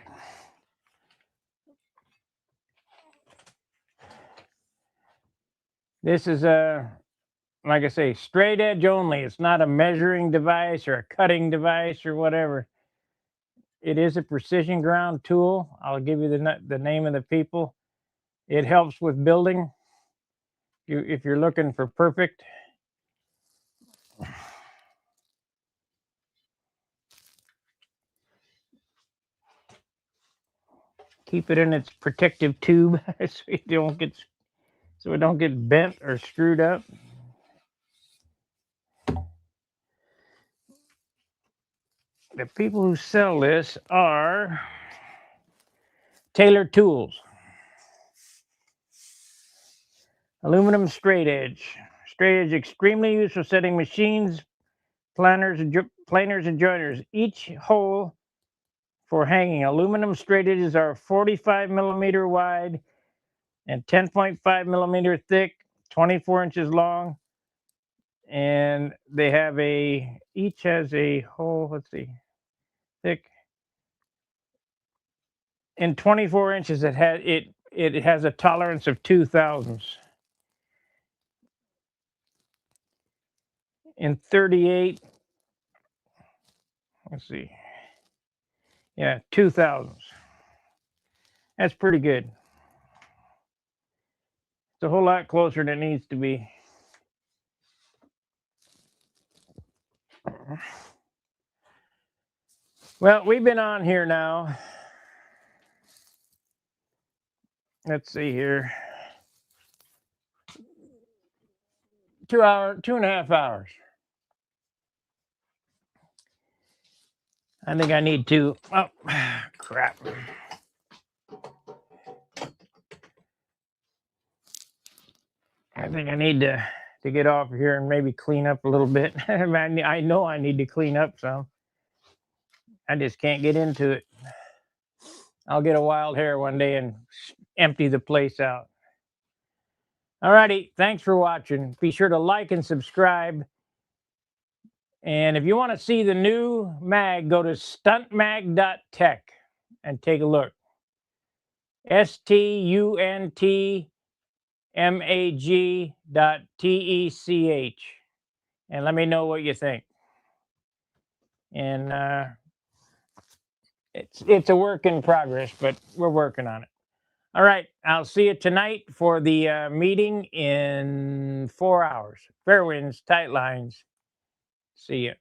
[SPEAKER 2] This is like I say, straight edge only. It's not a measuring device or a cutting device or whatever. It is a precision ground tool. I'll give you the name of the people. It helps with building. If you're looking for perfect. Keep it in its protective tube so it don't get bent or screwed up. The people who sell this are Taylor Tools. Aluminum straight edge. Straight edge extremely used for setting machines, planers and joiners. Each hole for hanging. Aluminum straight edges are 45 millimeter wide and 10.5 millimeter thick, 24 inches long. And they have each has a hole, let's see, thick. In 24 inches, it has a tolerance of 2 thousandths. In 38, let's see, yeah, 2 thousandths. That's pretty good. It's a whole lot closer than it needs to be. Well, we've been on here now. Let's see here. 2.5 hours. I think I need to. Oh, crap. I think I need to get off here and maybe clean up a little bit. I know I need to clean up some. I just can't get into it. I'll get a wild hair one day and empty the place out. Alrighty, thanks for watching. Be sure to like and subscribe. And if you want to see the new mag, go to stuntmag.tech and take a look. stuntmag.tech. And let me know what you think. And it's a work in progress, but we're working on it. All right. I'll see you tonight for the meeting in 4 hours. Fair winds, tight lines. See you.